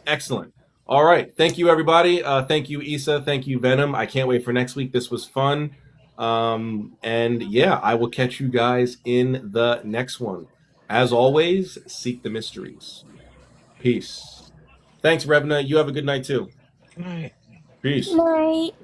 Excellent. All right. Thank you, everybody. Thank you, Issa. Thank you, Venom. I can't wait for next week. This was fun. And yeah, I will catch you guys in the next one. As always, seek the mysteries. Peace. Thanks, Revna. You have a good night, too. Good night. Peace. Night.